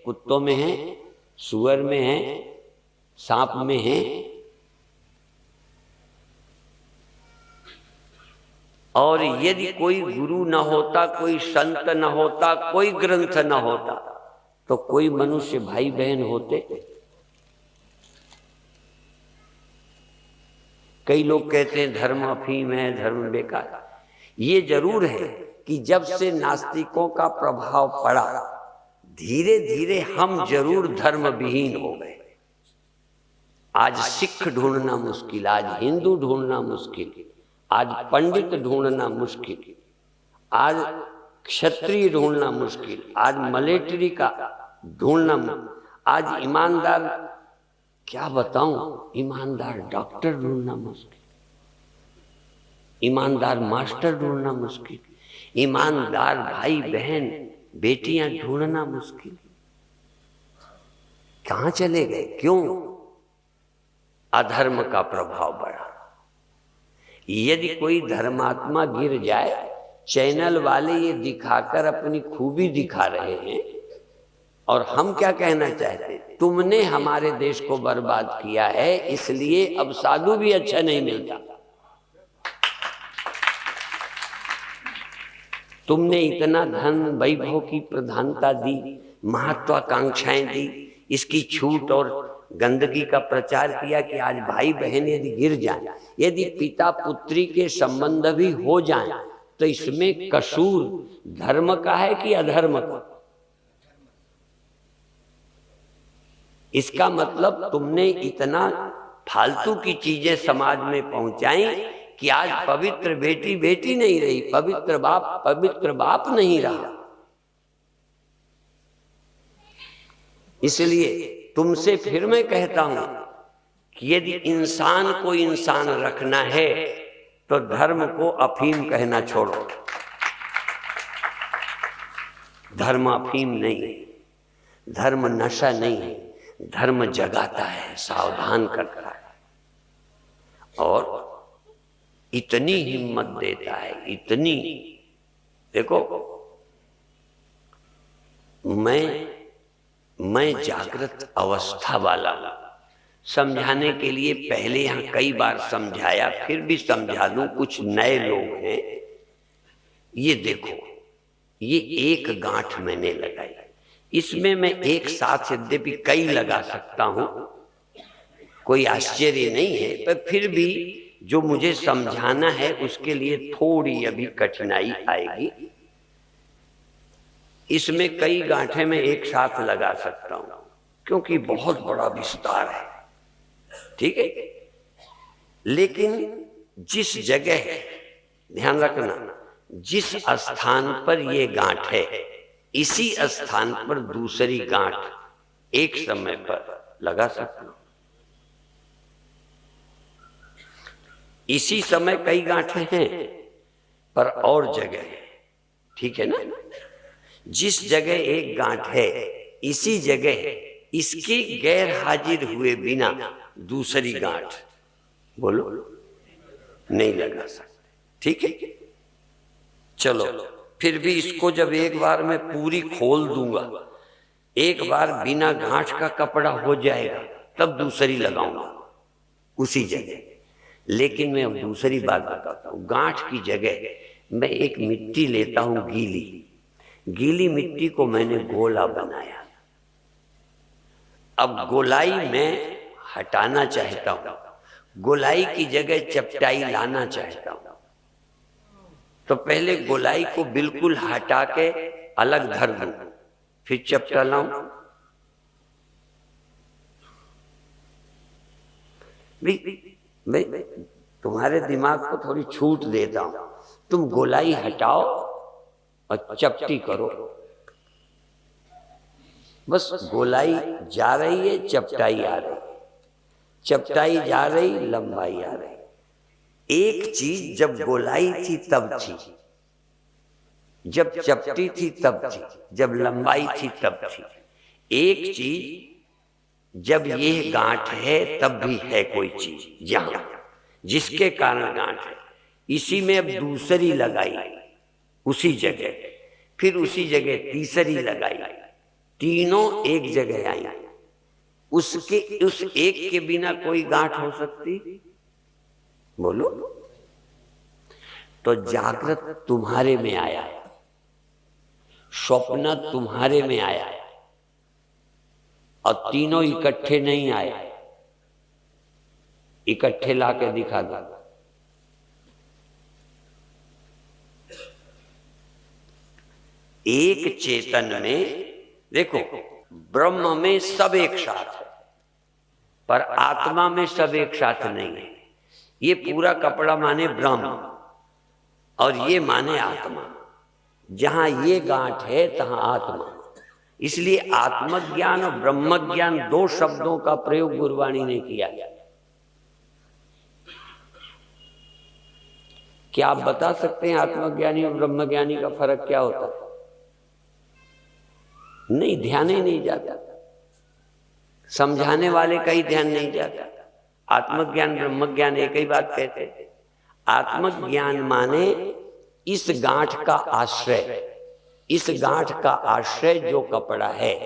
कुत्तों में है, सुअर में है, सांप में है। और यदि कोई गुरु न होता, कोई संत न होता, कोई ग्रंथ न होता, तो कोई मनुष्य भाई बहन होते? कई लोग कहते हैं धर्म अफीम है, धर्म बेकार। ये जरूर है कि जब से नास्तिकों का प्रभाव पड़ा, धीरे धीरे हम जरूर धर्म विहीन हो गए। आज सिख ढूंढना मुश्किल, आज हिंदू ढूंढना मुश्किल, आज पंडित ढूंढना मुश्किल, आज क्षत्रिय ढूंढना मुश्किल, आज मलेटरी का ढूंढना, आज ईमानदार, क्या बताऊं, ईमानदार डॉक्टर ढूंढना मुश्किल, ईमानदार मास्टर ढूंढना मुश्किल, ईमानदार भाई बहन बेटियां ढूंढना मुश्किल। कहां चले गए? क्यों? अधर्म का प्रभाव बढ़ा। यदि कोई धर्मात्मा गिर जाए, चैनल वाले ये दिखाकर अपनी खूबी दिखा रहे हैं, और हम क्या कहना चाहते हैं? तुमने हमारे देश को बर्बाद किया है, इसलिए अब साधु भी अच्छा नहीं मिलता। तुमने इतना धन वैभव की प्रधानता दी, महत्वाकांक्षाएं दी, इसकी छूट और गंदगी का प्रचार किया कि आज भाई बहन यदि गिर जाए, यदि पिता पुत्री के संबंध भी हो जाए, तो इसमें कसूर धर्म का है कि अधर्म का? इसका मतलब तुमने इतना फालतू की चीजें समाज में पहुंचाई कि आज पवित्र बेटी बेटी नहीं रही, पवित्र बाप नहीं रहा। इसलिए तुमसे फिर मैं कहता हूं कि यदि इंसान को इंसान रखना है तो धर्म को अफीम कहना छोड़ो। धर्म अफीम नहीं है, धर्म नशा नहीं है, धर्म जगाता है, सावधान करता है और इतनी हिम्मत देता है, इतनी। देखो, मैं जागृत अवस्था वाला हूं। समझाने के लिए पहले यहां कई बार समझाया, फिर भी समझा दूं, कुछ नए लोग हैं। ये देखो, ये एक गांठ मैंने लगाई, इसमें मैं एक साथ यद्यपि कई लगा सकता हूं, कोई आश्चर्य नहीं है, पर फिर भी जो मुझे समझाना है उसके लिए थोड़ी अभी कठिनाई आएगी। इसमें कई गांठें मैं एक साथ लगा सकता हूं क्योंकि बहुत बड़ा विस्तार है, ठीक है। लेकिन जिस जगह, ध्यान रखना, जिस स्थान पर ये गांठ है, इसी स्थान पर दूसरी गांठ एक समय पर लगा सकता हूं। इसी समय कई गांठें हैं पर और जगह है, ठीक है ना। जिस जगह एक गांठ है, इसी जगह इसके गैर हाजिर हुए बिना दूसरी गांठ, बोलो, नहीं लगा सकते, ठीक है। चलो, फिर भी इसको जब एक बार मैं पूरी खोल दूंगा, एक बार बिना गांठ का कपड़ा हो जाएगा, तब दूसरी लगाऊंगा उसी जगह। लेकिन मैं अब दूसरी बात बताता हूं। गांठ की जगह मैं एक मिट्टी लेता हूं, गीली मिट्टी को मैंने गोला बनाया। अब गोलाई में हटाना चाहता हूं, गोलाई की जगह चपटाई लाना चाहता हूं, तो पहले गोलाई को बिल्कुल हटा के अलग धर दूं, फिर चपटा लाऊं। भाई तुम्हारे दिमाग को थोड़ी छूट देता हूं, तुम गोलाई हटाओ और चपटी करो। बस गोलाई जा रही है, चपटाई आ रही, चपटाई जा रही, लंबाई आ रही। एक चीज जब गोलाई थी तब थी, जब चपटी थी तब थी, जब लंबाई थी तब थी। एक चीज जब ये गांठ है तब भी है कोई चीज यहां, जिसके कारण गांठ है। इसी में अब दूसरी लगाई उसी जगह, फिर उसी जगह तीसरी लगाई, तीनों एक जगह आई। उस एक के बिना कोई गांठ हो सकती, बोलो। तो जागृत तुम्हारे में आया, स्वप्न तुम्हारे में आया, और तीनों इकट्ठे नहीं आए। इकट्ठे लाके दिखा दो। एक चेतन में, देखो, ब्रह्म में सब एक साथ है, पर आत्मा में सब एक साथ नहीं है। ये पूरा कपड़ा माने ब्रह्म और ये माने आत्मा। जहां ये गांठ है तहां आत्मा। इसलिए आत्मज्ञान और ब्रह्म ज्ञान दो शब्दों का प्रयोग गुरुवाणी ने किया। क्या आप बता सकते हैं आत्मज्ञानी और ब्रह्मज्ञानी का फर्क क्या होता है? नहीं, ध्यान ही नहीं जाता, समझाने वाले का ही ध्यान नहीं जाता। आत्मज्ञान ब्रह्मज्ञान एक ही बात कहते हैं। आत्मज्ञान माने इस गांठ का आश्रय, इस गांठ का आश्रय जो कपड़ा है,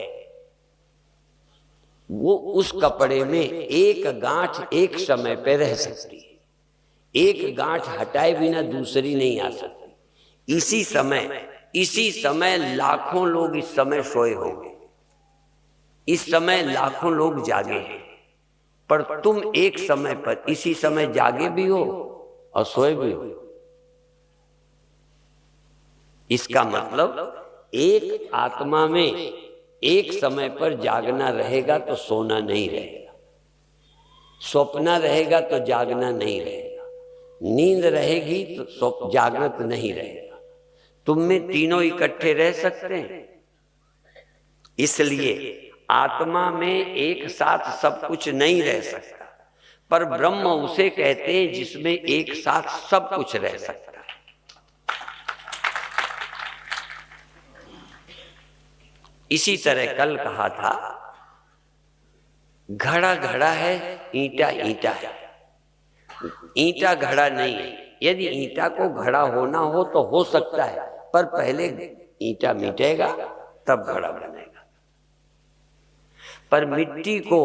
वो उस कपड़े में एक गांठ एक समय पे रह सकती है। एक गांठ हटाए बिना दूसरी नहीं आ सकती। इसी समय लाखों लोग इस समय सोए होंगे, इस समय लाखों लोग जागे हैं, पर तुम एक समय पर इसी समय जागे भी हो और सोए भी हो। इसका मतलब एक आत्मा में एक समय पर जागना रहेगा तो सोना नहीं रहेगा, स्वप्न रहेगा तो जागना नहीं रहेगा, नींद रहेगी तो जागृत नहीं रहेगा। तुम में तीनों इकट्ठे रह सकते हैं। इसलिए आत्मा में एक साथ सब कुछ नहीं रह सकता, पर ब्रह्म उसे कहते हैं जिसमें एक साथ सब कुछ रह सकता है। इसी तरह कल कहा था, घड़ा घड़ा है, ईंटा ईंटा है। ईंटा घड़ा नहीं है। यदि ईंटा को घड़ा होना हो तो हो सकता है, पर पहले ईंटा मिटेगा तब घड़ा बनेगा। पर मिट्टी को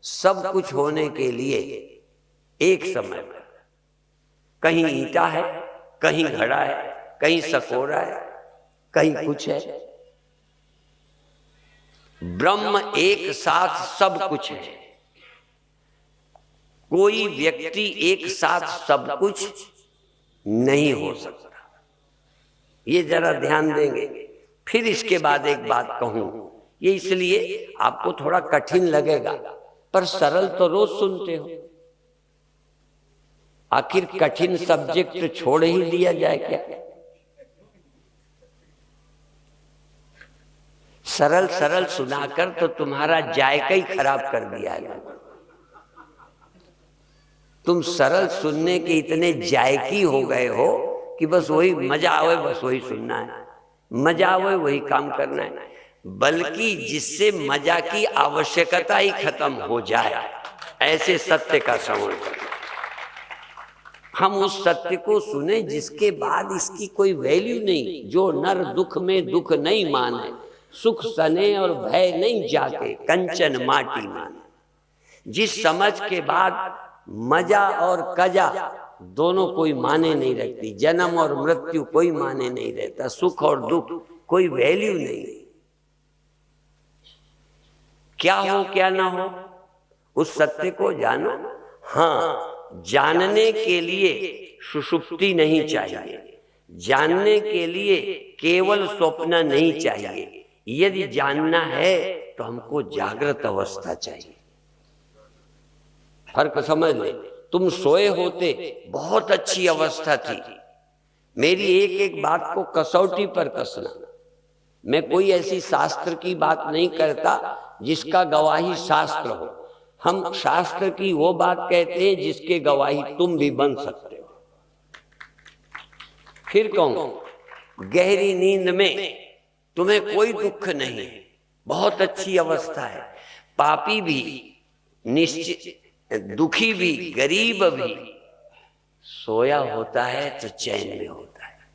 सब कुछ होने के लिए एक समय पर कहीं ईंटा है, कहीं घड़ा है, कहीं सकोरा है, कहीं कुछ है। ब्रह्म एक साथ सब कुछ है। कोई व्यक्ति एक साथ सब कुछ नहीं हो सकता। ये जरा ध्यान देंगे। फिर इसके बाद एक बात कहूं, ये इसलिए आपको थोड़ा कठिन लगेगा, पर सरल तो रोज सुनते हो। आखिर कठिन सब्जेक्ट छोड़ ही दिया जाए क्या? सरल सरल सुनाकर तो तुम्हारा जायका ही खराब कर दिया है। तुम सरल सुनने के इतने जायकी हो गए हो कि बस वही मजा आवे, बस वही सुनना है, मजा आवे वही काम करना है। बल्कि जिससे मजा की आवश्यकता ही खत्म हो जाए, ऐसे सत्य का श्रवण करना। हम उस सत्य को सुने जिसके बाद इसकी कोई वैल्यू नहीं। जो नर दुख में दुख नहीं माने, सुख सने और भय नहीं जाके, कंचन माटी माने। जिस समझ के बाद मजा और कजा दोनों कोई माने नहीं रखती, जन्म और मृत्यु कोई माने नहीं रहता, सुख और दुख कोई वैल्यू नहीं, क्या हो क्या ना हो, उस सत्य को जानो। हाँ, जानने के लिए सुषुप्ति नहीं चाहिए, जानने के लिए केवल स्वप्न नहीं चाहिए। यदि जानना है तो हमको जागृत अवस्था चाहिए। फर्क समझ ले। तुम सोए होते, बहुत अच्छी अवस्था थी। मेरी एक एक बात को कसौटी पर कसना। मैं कोई ऐसी शास्त्र की बात नहीं करता जिसका गवाही शास्त्र हो। हम शास्त्र की वो बात कहते हैं जिसके गवाही तुम भी बन सकते हो। फिर कहूं, गहरी नींद में तुम्हें कोई दुख नहीं, बहुत अच्छी अवस्था है। पापी भी, निश्चित दुखी भी, गरीब भी सोया होता है तो चैन में होता है।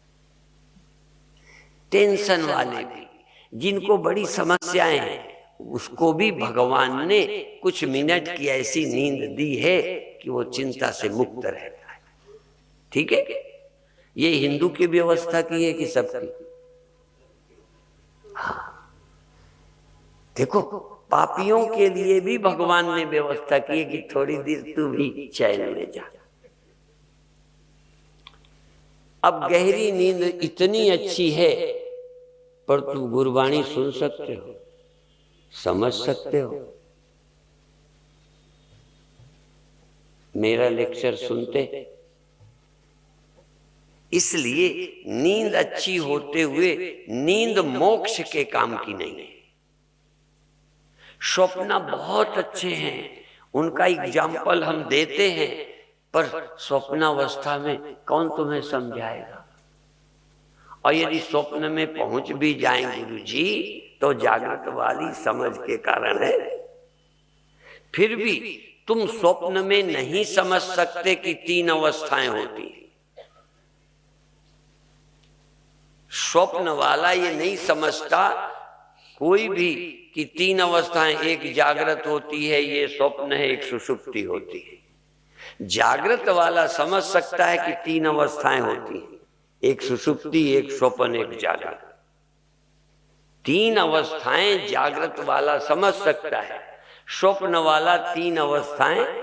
टेंशन वाले भी, जिनको बड़ी समस्याएं हैं, उसको भी भगवान ने कुछ मिनट की ऐसी नींद दी है कि वो चिंता से मुक्त रहता है। ठीक है? ये हिंदू की व्यवस्था की है कि सबकी? हाँ, देखो, पापियों के लिए भी भगवान ने व्यवस्था की है कि थोड़ी देर तू भी चैन में जा। अब गहरी नींद इतनी अच्छी है, पर तू गुरबाणी सुन सकते हो, समझ सकते हो। मेरा लेक्चर सुनते। इसलिए नींद अच्छी होते हुए नींद मोक्ष के काम की नहीं है। स्वप्न बहुत अच्छे हैं, उनका एग्जाम्पल हम देते हैं, पर स्वप्नावस्था में कौन तुम्हें समझाएगा? और यदि स्वप्न में पहुंच भी जाएं गुरुजी, तो जागृत वाली समझ के कारण है। फिर भी तुम स्वप्न में नहीं समझ सकते कि तीन अवस्थाएं होती हैं। स्वप्न वाला ये नहीं समझता कोई भी कि तीन अवस्थाएं, एक जागृत होती है, ये स्वप्न है, एक सुषुप्ति होती है। जागृत वाला समझ सकता है कि तीन अवस्थाएं होती हैं, एक सुषुप्ति, एक स्वप्न, एक जागृत। तीन अवस्थाएं जागृत वाला समझ सकता है, स्वप्न वाला तीन अवस्थाएं,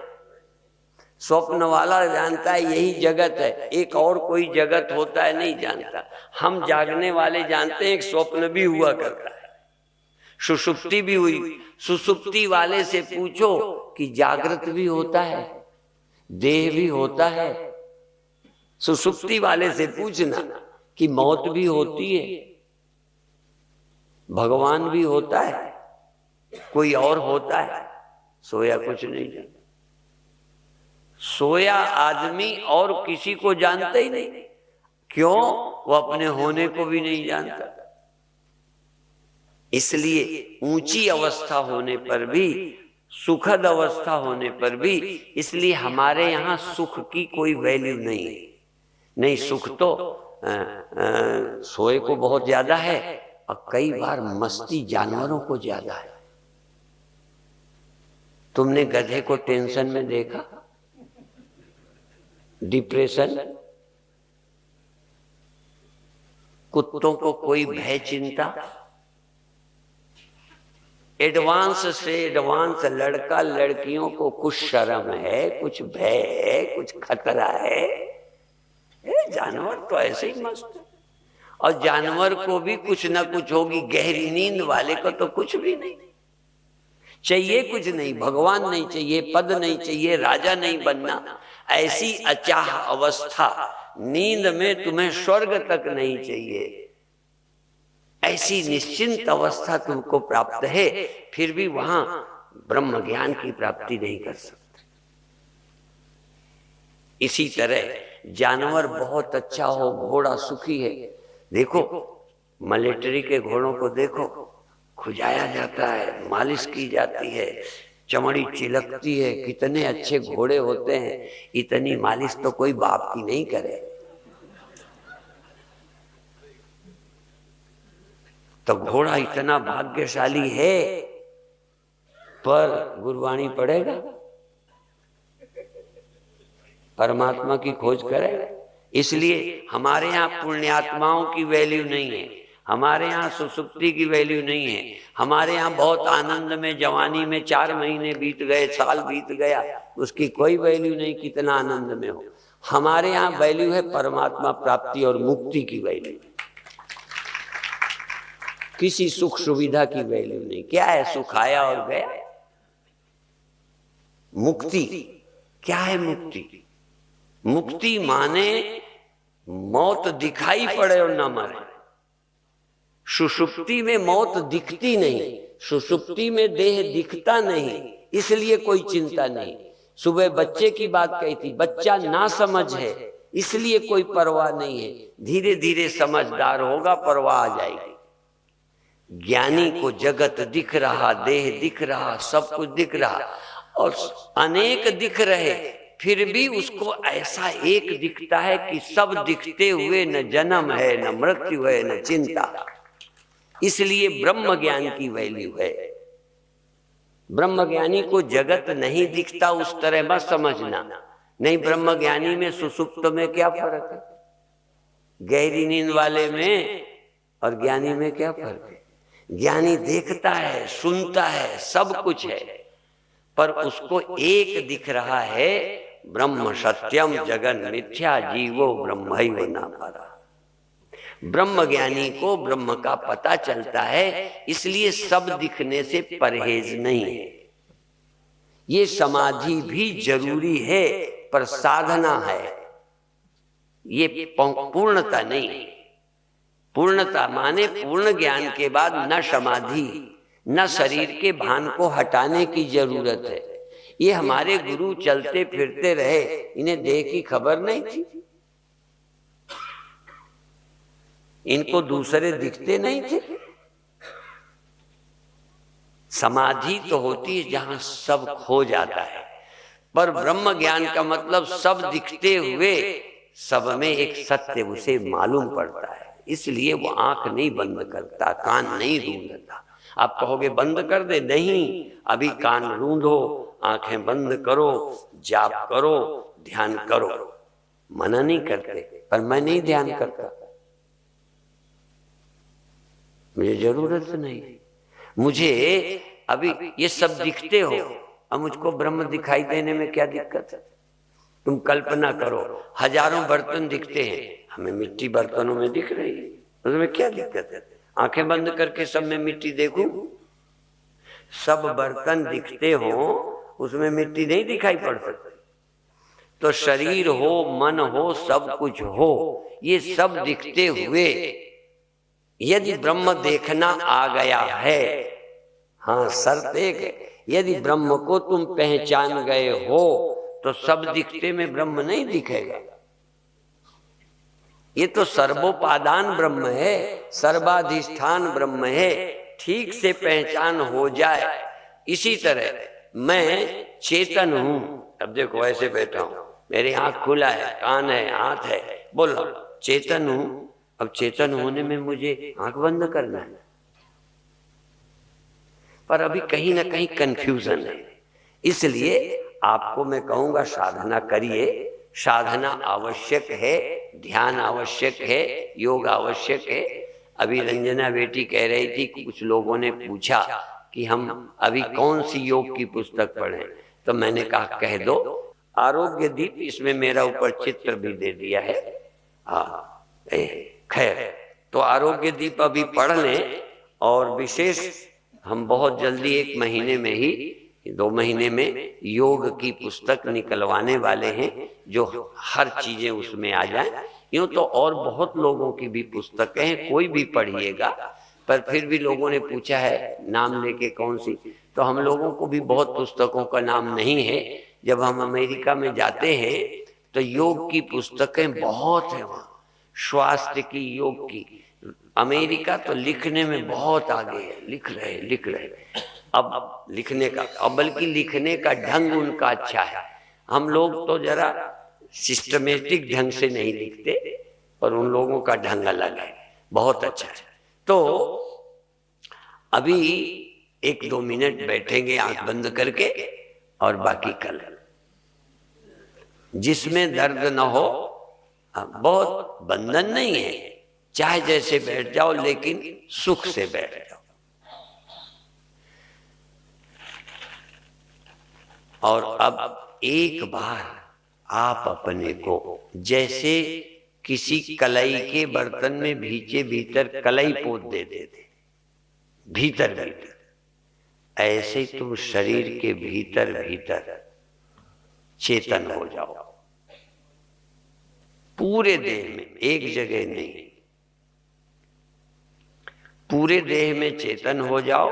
स्वप्न वाला जानता है यही जगत है, एक और कोई जगत होता है नहीं जानता। हम जागने वाले जानते हैं एक स्वप्न भी हुआ करता है, सुषुप्ति भी हुई। सुषुप्ति वाले से पूछो कि जागृत भी होता है, देह भी होता है। सुषुप्ति वाले से पूछना कि मौत भी होती है, भगवान भी होता है, कोई और होता है? सोया कुछ नहीं जानता। सोया आदमी और किसी को जानता ही नहीं। क्यों? वो अपने होने को भी नहीं जानता। इसलिए ऊंची अवस्था होने पर भी, सुखद अवस्था होने पर भी, इसलिए हमारे यहाँ सुख की कोई वैल्यू नहीं है। नहीं, सुख तो सोए को बहुत ज्यादा है, और कई बार मस्ती जानवरों को ज्यादा है। तुमने गधे को टेंशन में देखा? डिप्रेशन? कुत्तों को कोई भय चिंता? एडवांस से एडवांस लड़का लड़कियों को कुछ शर्म है, कुछ भय है, कुछ खतरा है। जानवर तो ऐसे ही मस्त है। और जानवर को भी कुछ ना कुछ होगी। गहरी नींद वाले को तो कुछ भी नहीं चाहिए, कुछ नहीं, भगवान नहीं चाहिए, पद नहीं चाहिए, राजा नहीं बनना। ऐसी अचाह अवस्था, नींद में तुम्हें स्वर्ग तक नहीं चाहिए, ऐसी निश्चिंत अवस्था तुमको प्राप्त है, फिर भी वहां ब्रह्म ज्ञान की प्राप्ति नहीं कर सकते। इसी तरह जानवर बहुत अच्छा हो, घोड़ा सुखी है। देखो मिलिट्री के घोड़ों को देखो, खुजाया जाता है, मालिश की जाती है, चमड़ी चिलकती है, कितने अच्छे घोड़े होते हैं। इतनी मालिश तो कोई बाप की नहीं करे। तो घोड़ा इतना भाग्यशाली है, पर गुरबाणी पढ़ेगा, परमात्मा की खोज करेगा। इसलिए हमारे यहाँ पुण्यात्माओं की वैल्यू नहीं है, हमारे यहाँ सुसुप्ति की वैल्यू नहीं है। हमारे यहाँ बहुत आनंद में जवानी में 4 महीने बीत गए, साल बीत गया, उसकी कोई वैल्यू नहीं, कितना आनंद में हो। हमारे यहाँ वैल्यू है परमात्मा प्राप्ति और मुक्ति की वैल्यू, किसी सुख सुविधा की वैल्यू नहीं। क्या है? सुख आया और गया। मुक्ति क्या है? मुक्ति, मुक्ति माने मौत दिखाई पड़े और ना मरे। सुषुप्ति में मौत दिखती नहीं, सुषुप्ति में देह दिखता नहीं, इसलिए कोई चिंता नहीं। सुबह बच्चे की बात कही थी, बच्चा ना समझ है, इसलिए कोई परवाह नहीं है। धीरे धीरे समझदार होगा, परवाह आ जाएगी। ज्ञानी को जगत दिख रहा, देह दिख रहा, सब कुछ दिख रहा, और अनेक दिख रहे, फिर भी उसको ऐसा एक दिखता है कि सब दिखते हुए न जन्म है, न मृत्यु है, न चिंता। इसलिए ब्रह्म ज्ञान की वैल्यू है। ब्रह्म ज्ञानी को जगत नहीं दिखता, उस तरह मत समझना। नहीं, ब्रह्म ज्ञानी में सुसुप्त में क्या फर्क है? गहरी नींद वाले में और ज्ञानी में क्या फर्क है? ज्ञानी देखता है, सुनता है, सब कुछ है, पर उसको एक दिख रहा है, ब्रह्म सत्यम जगन मिथ्या जीवो ब्रह्मैव नापरा। ब्रह्म ज्ञानी को ब्रह्म का पता चलता है, इसलिए सब दिखने से परहेज नहीं है। ये समाधि भी जरूरी है, पर साधना है, ये पूर्णता नहीं। पूर्णता माने पूर्ण ज्ञान के बाद न समाधि, न शरीर के भान को हटाने की जरूरत है। ये हमारे गुरु चलते फिरते रहे, इन्हें देह की खबर नहीं थी, इनको दूसरे दिखते नहीं थे। समाधि तो होती है जहां सब खो जाता है, पर ब्रह्म ज्ञान का मतलब सब दिखते हुए सब में एक सत्य उसे मालूम पड़ता है। इसलिए वो आंख नहीं बंद करता, कान नहीं रूंधता। आप कहोगे बंद कर दे, नहीं, अभी कान रूंधो, आंखें बंद करो, जाप करो, ध्यान करो। मना नहीं करते, पर मैं नहीं ध्यान करता, मुझे जरूरत नहीं। मुझे अभी ये सब दिखते हो, अब मुझको ब्रह्म दिखाई देने में क्या दिक्कत है? तुम कल्पना करो, हजारों बर्तन दिखते हैं, हमें मिट्टी बर्तनों में दिख रही है, उसमें क्या दिक्कत है? आंखें बंद करके सब में मिट्टी देखूं? सब बर्तन दिखते हो, उसमें मिट्टी नहीं दिखाई पड़ सकती। तो शरीर हो, मन हो, सब कुछ हो, ये सब दिखते हुए यदि ब्रह्म देखना आ गया है, हाँ, शर्त एक है, यदि ब्रह्म को तुम पहचान गए हो तो सब दिखते में ब्रह्म नहीं दिखेगा। ये तो सर्वोपादान ब्रह्म है, सर्वाधिष्ठान ब्रह्म है। ठीक से पहचान हो जाए। इसी तरह मैं चेतन हूं। अब देखो ऐसे बैठा हूं, मेरी आंख खुला है, कान है, हाथ है, बोल रहा हूं चेतन हूं। अब चेतन होने में मुझे आंख बंद करना है, पर अभी कहीं ना कहीं कंफ्यूजन है। इसलिए आपको मैं कहूंगा साधना करिए। साधना आवश्यक है, ध्यान आवश्यक है, योग आवश्यक है। अभी रंजना बेटी कह रही थी, कुछ लोगों ने पूछा कि हम अभी कौन सी योग की पुस्तक पढ़ें, तो मैंने कहा कह दो आरोग्य दीप, इसमें मेरा ऊपर चित्र भी दे दिया है। हाँ, खैर, तो आरोग्य दीप अभी पढ़ लें। और विशेष हम बहुत जल्दी 1 महीने में ही, 2 महीने में योग की पुस्तक निकलवाने वाले हैं, जो हर चीजें उसमें आ जाए। यूं तो और बहुत लोगों की भी पुस्तकें हैं, कोई भी पढ़िएगा, पर फिर भी लोगों ने पूछा है नाम लेके कौन सी, तो हम लोगों को भी बहुत पुस्तकों का नाम नहीं है। जब हम अमेरिका में जाते हैं तो योग की पुस्तकें बहुत है वहाँ, स्वास्थ्य की, योग की। अमेरिका तो लिखने में बहुत आगे है, लिख रहे अब लिखने का, अब बल्कि लिखने का ढंग उनका अच्छा है। हम लोग तो जरा सिस्टमेटिक ढंग से नहीं लिखते, पर उन लोगों का ढंग अलग है, बहुत अच्छा है। तो अभी 1-2 मिनट बैठेंगे आंख बंद करके, और बाकी कल जिसमें दर्द न हो, बहुत बंधन नहीं है, चाहे जैसे बैठ जाओ, लेकिन सुख से बैठ जाओ। और अब एक बार आप अपने को जैसे किसी कलई के बर्तन में भीचे भीतर कलई पोत देते थे, भीतर भीतर, ऐसे तुम शरीर के भीतर भीतर चेतन हो जाओ, पूरे देह में, एक जगह नहीं, पूरे देह में चेतन हो जाओ।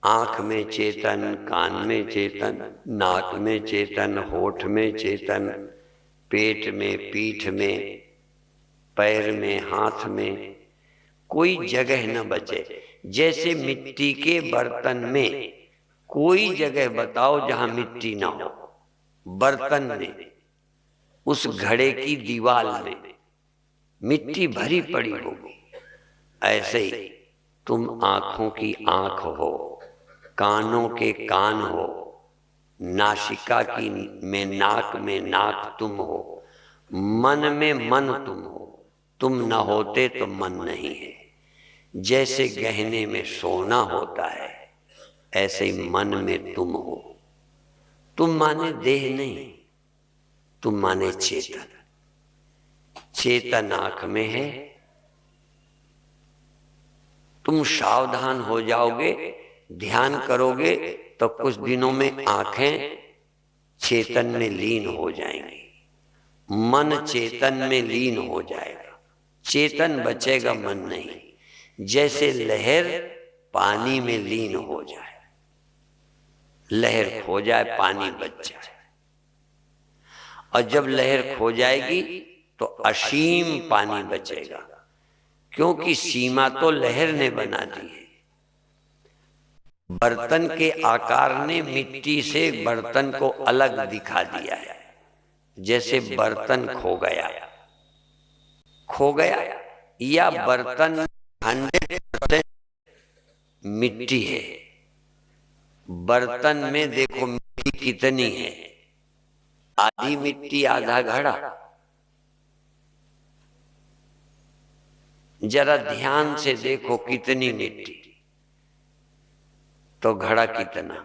आंख में चेतन, कान में चेतन, नाक में चेतन, होठ में चेतन, पेट में, पीठ में, पैर में, हाथ में, कोई जगह न बचे। जैसे मिट्टी के बर्तन में कोई जगह बताओ जहां मिट्टी ना हो, बर्तन में, उस घड़े की दीवार में मिट्टी भरी पड़ी होगी। ऐसे ही तुम आंखों की आंख हो, कानों के कान हो, नासिका की में नाक तुम हो, मन में मन तुम हो। तुम न होते तो मन नहीं है। जैसे गहने में सोना होता है, ऐसे ही मन में तुम हो। तुम माने देह नहीं, तुम माने चेतन। चेतन आंख में है। तुम सावधान हो जाओगे, ध्यान करोगे तो कुछ दिनों में आंखें चेतन में लीन हो जाएंगी, मन चेतन में लीन हो जाएगा, चेतन बचेगा, मन नहीं। जैसे लहर पानी में लीन हो जाए, लहर खो जाए, पानी बच जाए। और जब लहर खो जाएगी तो असीम पानी बचेगा, क्योंकि सीमा तो लहर ने बना दी है। बर्तन के आकार ने मिट्टी से बर्तन को अलग दिखा दिया है। जैसे बर्तन खो गया या बर्तन 100% मिट्टी है। बर्तन में देखो मिट्टी कितनी है, आधी मिट्टी आधा घड़ा। जरा ध्यान से देखो कितनी मिट्टी, तो घड़ा कितना।